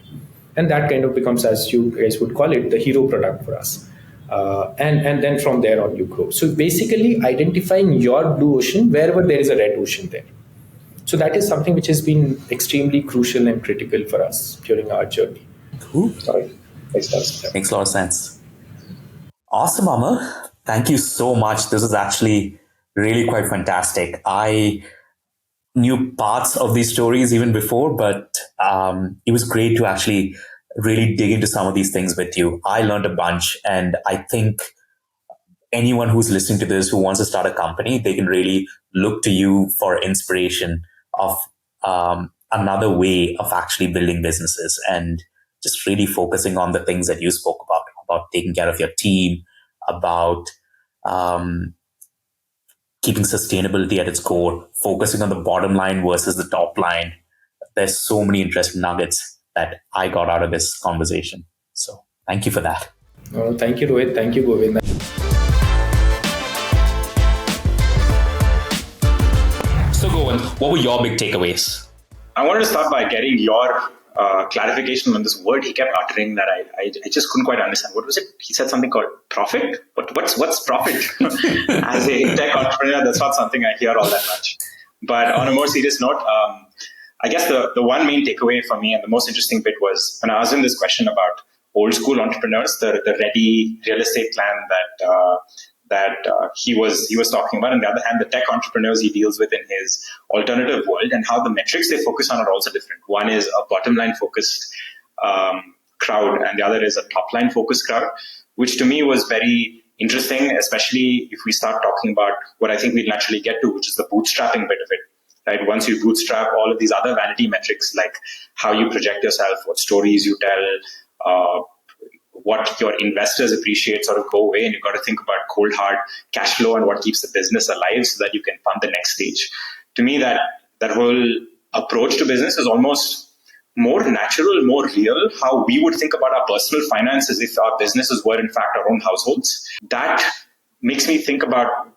And that kind of becomes, as you guys would call it, the hero product for us. And then from there on, you grow. So basically, identifying your blue ocean wherever there is a red ocean there. So that is something which has been extremely crucial and critical for us during our journey. Cool. Sorry. Makes a lot of sense. Awesome, Amal. Thank you so much. This is actually really quite fantastic. I knew parts of these stories even before, but it was great to actually really dig into some of these things with you. I learned a bunch, and I think anyone who's listening to this who wants to start a company, they can really look to you for inspiration of another way of actually building businesses and just really focusing on the things that you spoke about taking care of your team, about keeping sustainability at its core, focusing on the bottom line versus the top line. There's so many interesting nuggets that I got out of this conversation. So thank you for that. Thank you, Rohit. Thank you, Govind. So Govind, what were your big takeaways? I wanted to start by getting your clarification on this word he kept uttering that I just couldn't quite understand. What was it? He said something called profit? What's profit? As a tech entrepreneur, that's not something I hear all that much. But on a more serious note, I guess the one main takeaway for me and the most interesting bit was when I asked him this question about old school entrepreneurs, the ready real estate plan that he was talking about. On the other hand, the tech entrepreneurs he deals with in his alternative world and how the metrics they focus on are also different. One is a bottom line focused crowd, and the other is a top line focused crowd, which to me was very interesting, especially if we start talking about what I think we'll naturally get to, which is the bootstrapping bit of it. Right? Once you bootstrap, all of these other vanity metrics like how you project yourself, what stories you tell, what your investors appreciate sort of go away, and you've got to think about cold hard cash flow and what keeps the business alive so that you can fund the next stage. To me, that whole approach to business is almost more natural, more real, how we would think about our personal finances if our businesses were in fact our own households. That makes me think about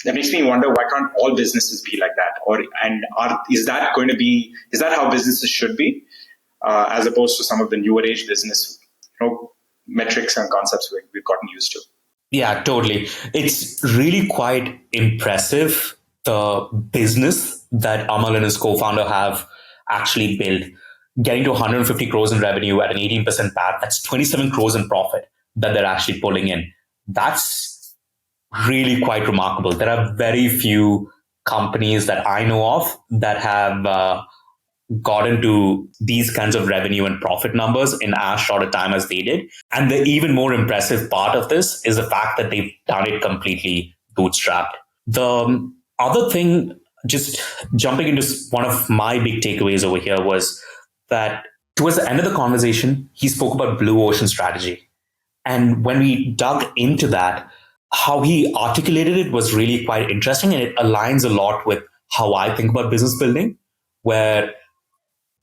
that makes me wonder why can't all businesses be like that? Is that how businesses should be? As opposed to some of the newer age business, metrics and concepts we've gotten used to. Yeah, totally. It's really quite impressive, the business that Amal and his co-founder have actually built. Getting to 150 crores in revenue at an 18% PAT, that's 27 crores in profit that they're actually pulling in. That's really quite remarkable. There are very few companies that I know of that have gotten to these kinds of revenue and profit numbers in as short a time as they did. And the even more impressive part of this is the fact that they've done it completely bootstrapped. The other thing, just jumping into one of my big takeaways over here, was that towards the end of the conversation, he spoke about blue ocean strategy. And when we dug into that, how he articulated it was really quite interesting. And it aligns a lot with how I think about business building, where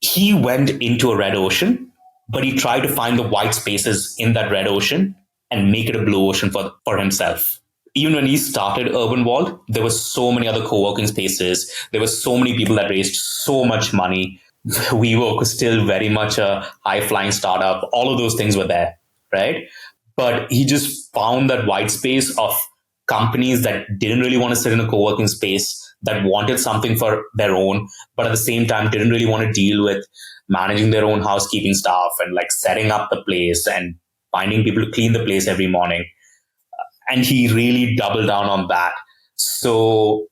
he went into a red ocean, but he tried to find the white spaces in that red ocean and make it a blue ocean for himself. Even when he started Urban Vault, there were so many other co-working spaces. There were so many people that raised so much money. WeWork was still very much a high-flying startup. All of those things were there, right? But he just found that white space of companies that didn't really want to sit in a co-working space, that wanted something for their own, but at the same time didn't really want to deal with managing their own housekeeping staff and like setting up the place and finding people to clean the place every morning. And he really doubled down on that. So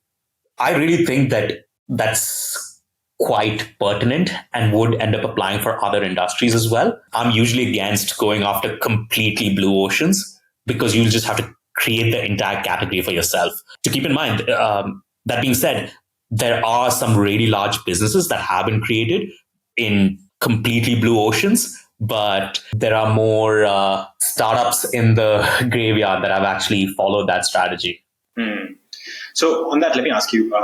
I really think that that's quite pertinent and would end up applying for other industries as well. I'm usually against going after completely blue oceans because you'll just have to create the entire category for yourself. To keep in mind, that being said, there are some really large businesses that have been created in completely blue oceans, but there are more startups in the graveyard that have actually followed that strategy. So on that, let me ask you,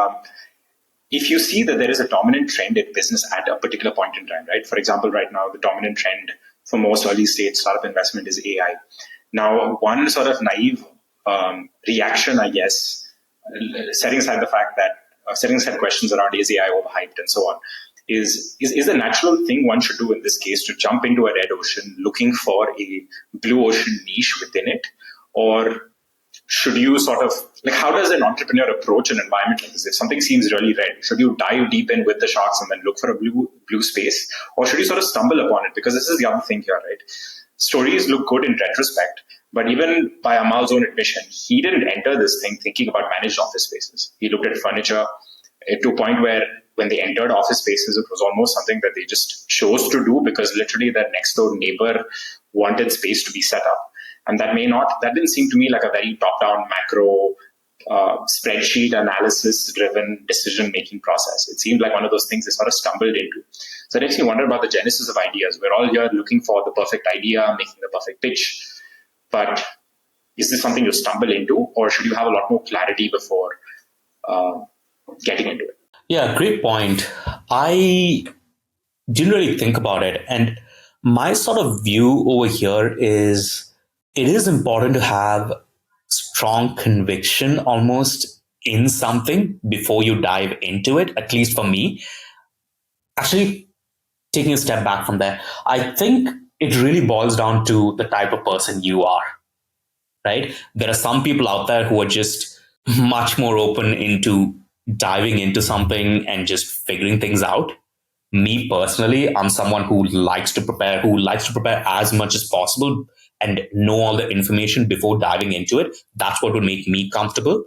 if you see that there is a dominant trend in business at a particular point in time, right? For example, right now, the dominant trend for most early stage startup investment is AI. Now, one sort of naive reaction, I guess, setting aside the fact that setting aside questions around is AI overhyped and so on, is the natural thing one should do in this case to jump into a red ocean looking for a blue ocean niche within it? Or should you sort of, like, how does an entrepreneur approach an environment like this? If something seems really red, should you dive deep in with the sharks and then look for a blue space? Or should you sort of stumble upon it? Because this is the other thing here, right? Stories look good in retrospect, but even by Amal's own admission, he didn't enter this thing thinking about managed office spaces. He looked at furniture to a point where when they entered office spaces, it was almost something that they just chose to do because literally their next door neighbor wanted space to be set up. And that didn't seem to me like a very top-down macro spreadsheet analysis driven decision-making process. It seemed like one of those things they sort of stumbled into. So it makes me wonder about the genesis of ideas. We're all here looking for the perfect idea, making the perfect pitch. But is this something you stumble into, or should you have a lot more clarity before getting into it? Yeah, great point. I didn't really think about it. And my sort of view over here is it is important to have strong conviction almost in something before you dive into it, at least for me. Actually, taking a step back from there, I think it really boils down to the type of person you are, right? There are some people out there who are just much more open into diving into something and just figuring things out. Me personally, I'm someone who likes to prepare as much as possible and know all the information before diving into it. That's what would make me comfortable.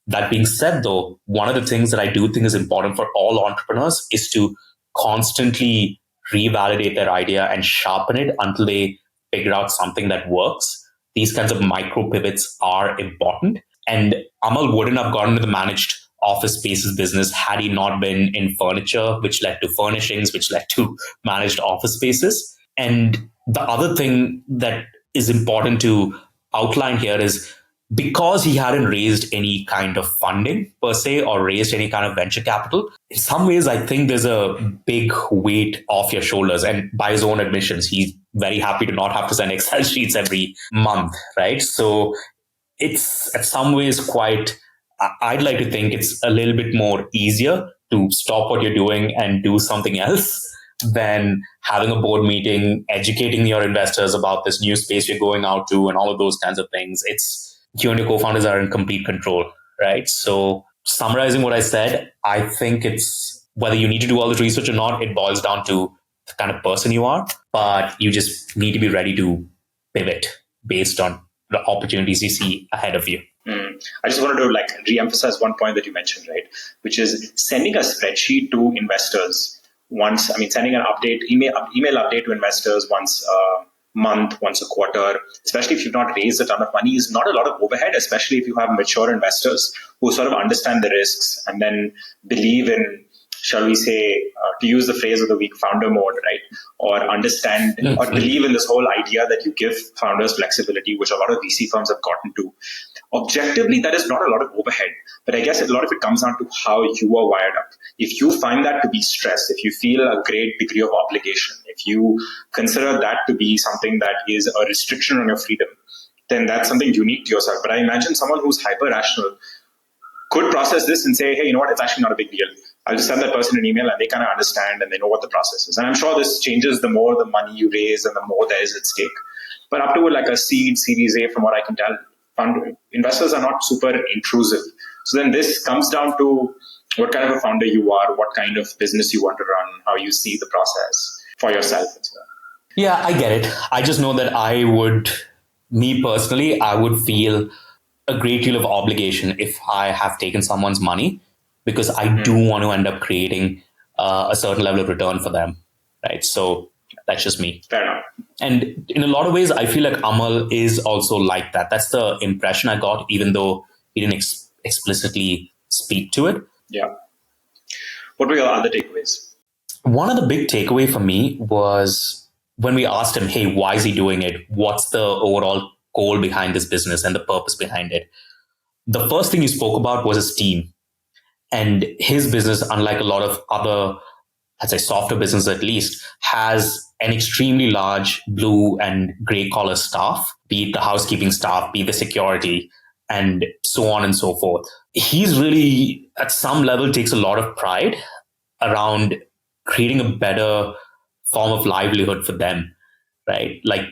That being said, though, one of the things that I do think is important for all entrepreneurs is to constantly revalidate their idea and sharpen it until they figure out something that works. These kinds of micro pivots are important. And Amal wouldn't have gotten into the managed office spaces business had he not been in furniture, which led to furnishings, which led to managed office spaces. And the other thing that is important to outline here is because he hadn't raised any kind of funding per se or raised any kind of venture capital, in some ways, I think there's a big weight off your shoulders. And by his own admissions, he's very happy to not have to send Excel sheets every month, right? So it's in some ways I'd like to think it's a little bit more easier to stop what you're doing and do something else than having a board meeting, educating your investors about this new space you're going out to and all of those kinds of things. It's you and your co-founders are in complete control, right? So summarizing what I said, I think it's whether you need to do all this research or not, it boils down to the kind of person you are, but you just need to be ready to pivot based on the opportunities you see ahead of you. I just wanted to re-emphasize one point that you mentioned, right? Which is sending a spreadsheet to investors once, sending an email update to investors once a month, once a quarter, especially if you've not raised a ton of money, is not a lot of overhead, especially if you have mature investors who sort of understand the risks and then believe in, shall we say, to use the phrase of the week, founder mode, right? Or understand or believe in this whole idea that you give founders flexibility, which a lot of VC firms have gotten to. Objectively, that is not a lot of overhead, but I guess a lot of it comes down to how you are wired up. If you find that to be stress, if you feel a great degree of obligation, if you consider that to be something that is a restriction on your freedom, then that's something unique to yourself. But I imagine someone who's hyper-rational could process this and say, hey, you know what, it's actually not a big deal. I'll just send that person an email and they kind of understand and they know what the process is. And I'm sure this changes the more the money you raise and the more there is at stake. But up to a seed, Series A, from what I can tell, investors are not super intrusive. So then this comes down to what kind of a founder you are, what kind of business you want to run, how you see the process for yourself. Yeah, I get it. I just know that me personally, I would feel a great deal of obligation if I have taken someone's money, because I do want to end up creating a certain level of return for them, right? So that's just me. Fair enough. And in a lot of ways, I feel like Amal is also like that. That's the impression I got, even though he didn't explicitly speak to it. Yeah. What were your other takeaways? One of the big takeaway for me was when we asked him, hey, why is he doing it? What's the overall goal behind this business and the purpose behind it? The first thing he spoke about was his team. And his business, unlike a lot of other, I'd say software business at least, has an extremely large blue and gray collar staff, be it the housekeeping staff, be it the security, and so on and so forth. He's really, at some level, takes a lot of pride around creating a better form of livelihood for them, right? Like,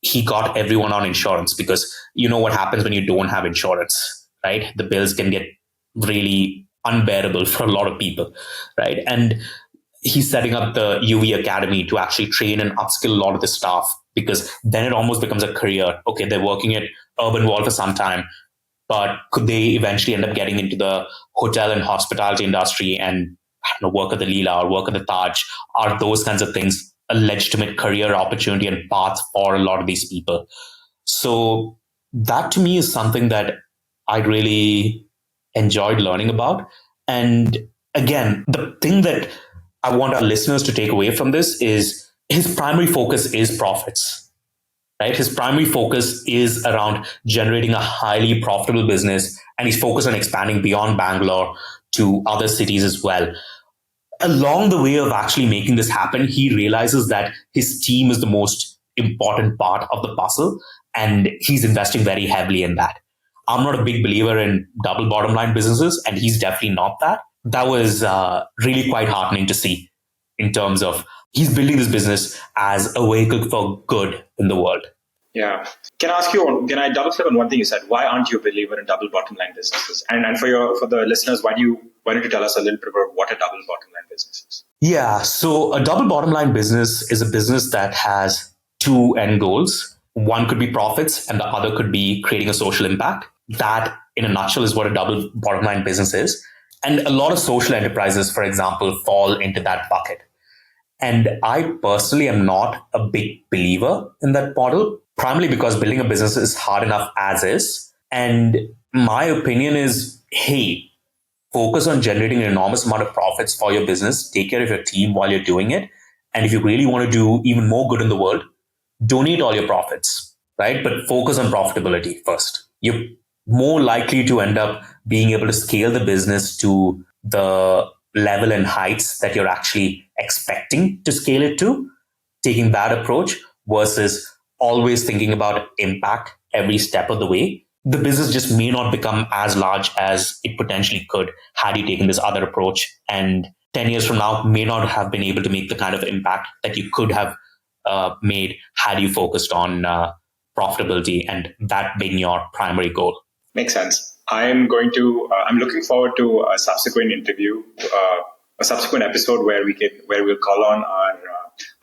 he got everyone on insurance, because you know what happens when you don't have insurance, right? The bills can get really unbearable for a lot of people, right? And he's setting up the UV Academy to actually train and upskill a lot of the staff, because then it almost becomes a career. Okay, they're working at Urban Wall for some time, but could they eventually end up getting into the hotel and hospitality industry and work at the Leela or work at the Taj? Are those kinds of things a legitimate career opportunity and path for a lot of these people? So that to me is something that I really enjoyed learning about. And again, the thing that I want our listeners to take away from this is his primary focus is profits, right? His primary focus is around generating a highly profitable business, and he's focused on expanding beyond Bangalore to other cities as well. Along the way of actually making this happen, he realizes that his team is the most important part of the puzzle, and he's investing very heavily in that. I'm not a big believer in double bottom line businesses, and he's definitely not that. That was really quite heartening to see, in terms of he's building this business as a vehicle for good in the world. Yeah. Can I double click on one thing you said? Why aren't you a believer in double bottom line businesses? And for the listeners, why don't you tell us a little bit about what a double bottom line business is? Yeah. So a double bottom line business is a business that has two end goals. One could be profits and the other could be creating a social impact. That, in a nutshell, is what a double bottom line business is. And a lot of social enterprises, for example, fall into that bucket. And I personally am not a big believer in that model, primarily because building a business is hard enough as is. And my opinion is, hey, focus on generating an enormous amount of profits for your business. Take care of your team while you're doing it. And if you really want to do even more good in the world, donate all your profits, right? But focus on profitability first. You're more likely to end up being able to scale the business to the level and heights that you're actually expecting to scale it to, taking that approach versus always thinking about impact every step of the way. The business just may not become as large as it potentially could had you taken this other approach and 10 years from now may not have been able to make the kind of impact that you could have made had you focused on profitability and that being your primary goal. Makes sense. I'm looking forward to a subsequent interview, a subsequent episode where we'll call on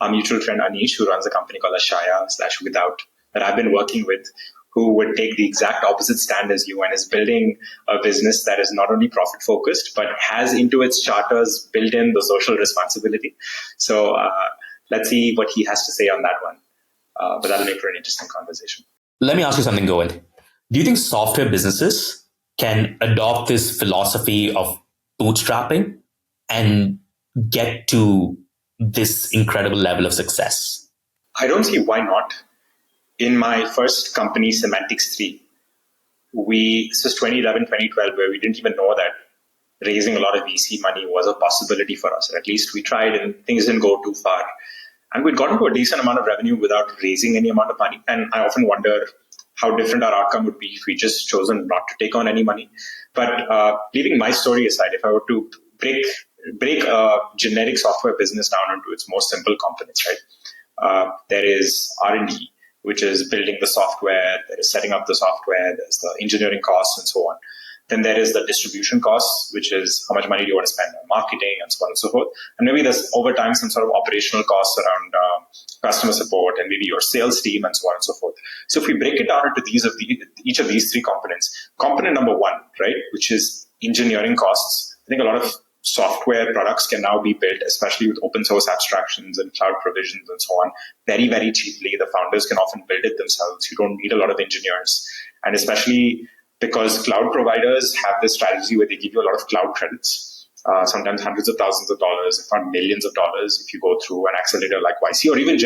our mutual friend Anish, who runs a company called Ashaya/Without, that I've been working with, who would take the exact opposite stand as you and is building a business that is not only profit focused, but has into its charters built in the social responsibility. So let's see what he has to say on that one. But that'll make for an interesting conversation. Let me ask you something, Govind. Do you think software businesses can adopt this philosophy of bootstrapping and get to this incredible level of success? I don't see why not. In my first company, Semantics 3, this was 2011, 2012, where we didn't even know that raising a lot of VC money was a possibility for us. Or at least we tried and things didn't go too far. And we'd gotten to a decent amount of revenue without raising any amount of money. And I often wonder how different our outcome would be if we just chosen not to take on any money. But leaving my story aside, if I were to break a generic software business down into its most simple components, right? There is R&D, which is building the software, there is setting up the software, there's the engineering costs and so on. Then there is the distribution costs, which is how much money do you want to spend on marketing and so on and so forth. And maybe there's over time some sort of operational costs around customer support and maybe your sales team and so on and so forth. So if we break it down into each of these three components, component number one, right, which is engineering costs. I think a lot of software products can now be built, especially with open source abstractions and cloud provisions and so on, very, very cheaply. The founders can often build it themselves. You don't need a lot of engineers. And especially because cloud providers have this strategy where they give you a lot of cloud credits, sometimes hundreds of thousands of dollars, if not millions of dollars, if you go through an accelerator like YC, or even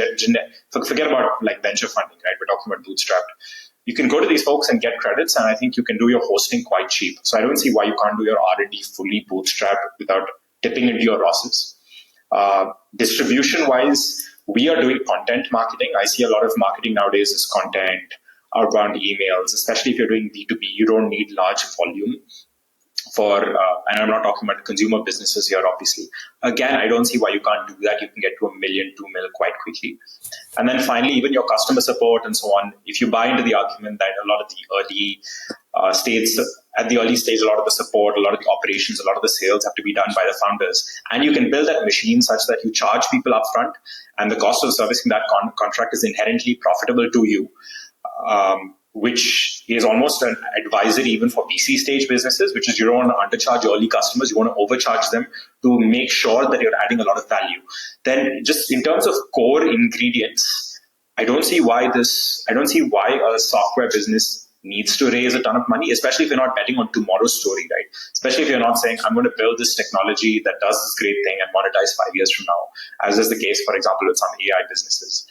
forget about like venture funding, right? We're talking about Bootstrapped. You can go to these folks and get credits, and I think you can do your hosting quite cheap. So I don't see why you can't do your R&D fully bootstrapped without tipping into your losses. Distribution-wise, we are doing content marketing. I see a lot of marketing nowadays is content, outbound emails, especially if you're doing B2B. You don't need large volume and I'm not talking about consumer businesses here, obviously. Again, I don't see why you can't do that. You can get to $1 million, $2 million quite quickly. And then finally, even your customer support and so on, if you buy into the argument that a lot of the early stage, a lot of the support, a lot of the operations, a lot of the sales have to be done by the founders. And you can build that machine such that you charge people upfront and the cost of servicing that contract is inherently profitable to you. Which is almost an advisory even for VC stage businesses, which is you don't want to undercharge early customers, you want to overcharge them to make sure that you're adding a lot of value. Then just in terms of core ingredients, I don't see why a software business needs to raise a ton of money, especially if you're not betting on tomorrow's story, right? Especially if you're not saying, I'm going to build this technology that does this great thing and monetize 5 years from now, as is the case, for example, with some AI businesses.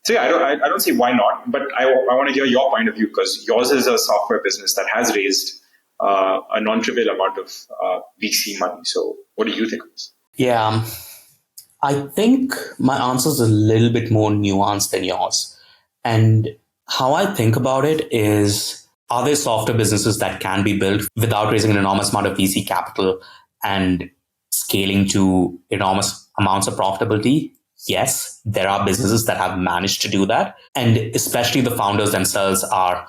So yeah, I don't see why not, but I want to hear your point of view because yours is a software business that has raised a non-trivial amount of VC money. So what do you think of this? Yeah, I think my answer is a little bit more nuanced than yours. And how I think about it is, are there software businesses that can be built without raising an enormous amount of VC capital and scaling to enormous amounts of profitability? Yes, there are businesses that have managed to do that. And especially the founders themselves are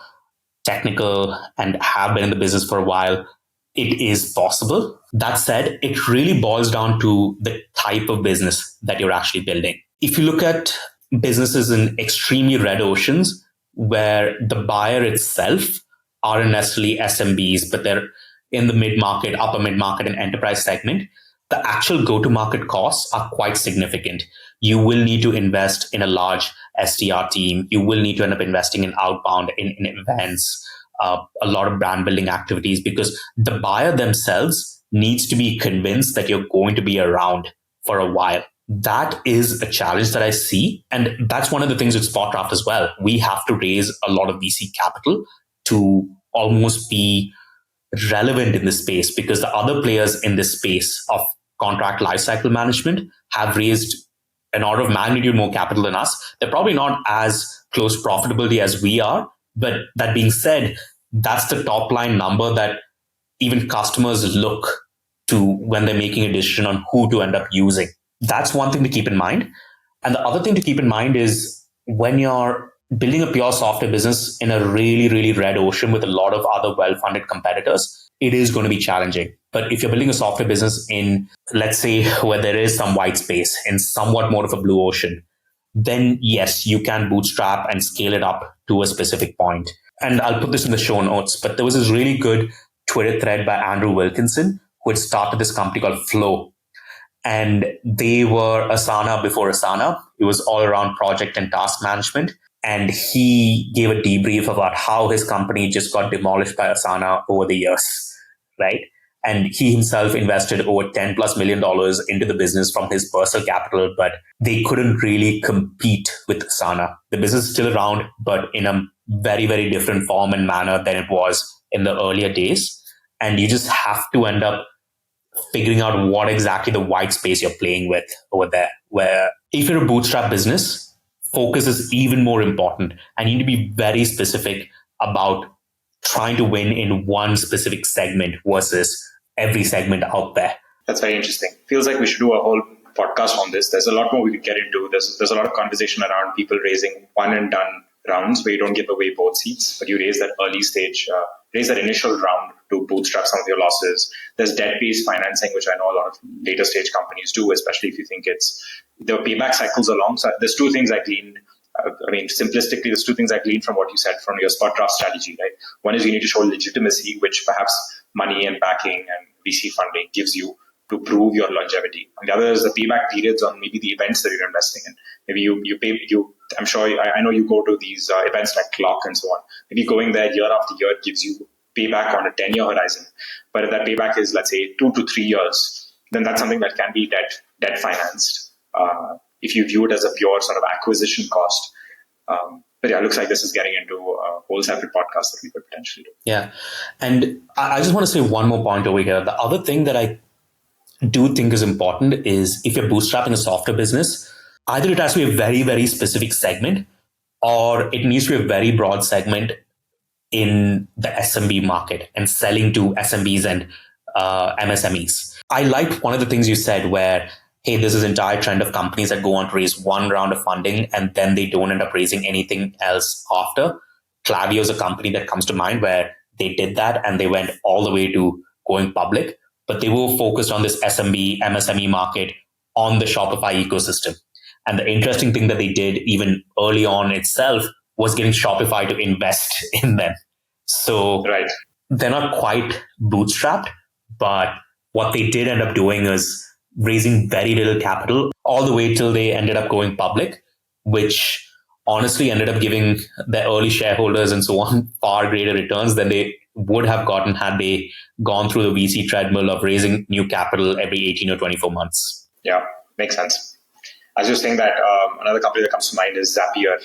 technical and have been in the business for a while. It is possible. That said, it really boils down to the type of business that you're actually building. If you look at businesses in extremely red oceans, where the buyer itself aren't necessarily SMBs, but they're in the mid-market, upper mid-market and enterprise segment, the actual go-to-market costs are quite significant. You will need to invest in a large SDR team. You will need to end up investing in outbound, in events, a lot of brand building activities, because the buyer themselves needs to be convinced that you're going to be around for a while. That is a challenge that I see. And that's one of the things with SpotDraft as well. We have to raise a lot of VC capital to almost be relevant in this space, because the other players in this space of contract lifecycle management have raised an order of magnitude more capital than us. They're probably not as close to profitability as we are. But that being said, that's the top line number that even customers look to when they're making a decision on who to end up using. That's one thing to keep in mind. And the other thing to keep in mind is when you're building a pure software business in a really, really red ocean with a lot of other well-funded competitors, it is going to be challenging. But if you're building a software business in, let's say, where there is some white space in somewhat more of a blue ocean, then yes, you can bootstrap and scale it up to a specific point. And I'll put this in the show notes, but there was this really good Twitter thread by Andrew Wilkinson, who had started this company called Flow. And they were Asana before Asana. It was all around project and task management. And he gave a debrief about how his company just got demolished by Asana over the years, right? And he himself invested over $10 plus million into the business from his personal capital, but they couldn't really compete with Asana. The business is still around, but in a very, very different form and manner than it was in the earlier days. And you just have to end up figuring out what exactly the white space you're playing with over there. Where if you're a bootstrap business, focus is even more important. And you need to be very specific about trying to win in one specific segment versus every segment out there. That's very interesting. Feels like we should do a whole podcast on this. There's a lot more we could get into. There's a lot of conversation around people raising one and done rounds where you don't give away both seats, but you raise that early stage, raise that initial round to bootstrap some of your losses. There's debt-based financing, which I know a lot of later stage companies do, especially if you think the payback cycles are long. So there's two things I gleaned. Simplistically, there's two things I gleaned from what you said from your spot draft strategy, right? One is you need to show legitimacy, which perhaps money and backing and VC funding gives you to prove your longevity. And the other is the payback periods on maybe the events that you're investing in. Maybe I'm sure, I know you go to these events like Clock and so on. Maybe going there year after year gives you payback on a 10-year horizon. But if that payback is, let's say, 2 to 3 years, then that's something that can be debt financed. If you view it as a pure sort of acquisition cost. But yeah, it looks like this is getting into a whole separate podcast that we could potentially do. Yeah. And I just want to say one more point over here. The other thing that I do think is important is if you're bootstrapping a software business, either it has to be a very, very specific segment or it needs to be a very broad segment in the SMB market and selling to SMBs and MSMEs. I liked one of the things you said where, hey, there's this entire trend of companies that go on to raise one round of funding and then they don't end up raising anything else after. Klaviyo is a company that comes to mind where they did that and they went all the way to going public, but they were focused on this SMB, MSME market on the Shopify ecosystem. And the interesting thing that they did even early on itself was getting Shopify to invest in them. So right. They're not quite bootstrapped, but what they did end up doing is raising very little capital all the way till they ended up going public, which honestly ended up giving their early shareholders and so on far greater returns than they would have gotten had they gone through the VC treadmill of raising new capital every 18 or 24 months. Yeah, makes sense. I was just saying that another company that comes to mind is Zapier.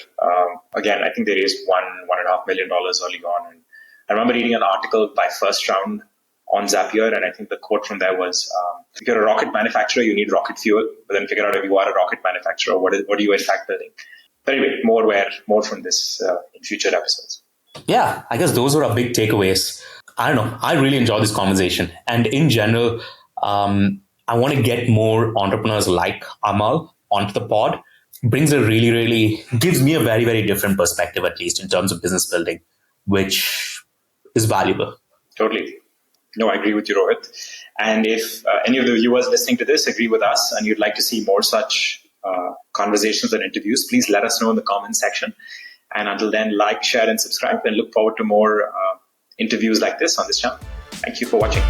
Again, I think they raised $1.5 million early on. And I remember reading an article by first round on Zapier, and I think the quote from there was, if you're a rocket manufacturer, you need rocket fuel, but then figure out if you are a rocket manufacturer, what are you in fact building? But anyway, more from this in future episodes. Yeah, I guess those are our big takeaways. I don't know. I really enjoy this conversation. And in general, I want to get more entrepreneurs like Amal onto the pod. Gives me a very, very different perspective, at least in terms of business building, which is valuable. Totally. No, I agree with you, Rohit. And if any of the viewers listening to this agree with us and you'd like to see more such conversations and interviews, please let us know in the comments section. And until then, like, share, and subscribe, and look forward to more interviews like this on this channel. Thank you for watching.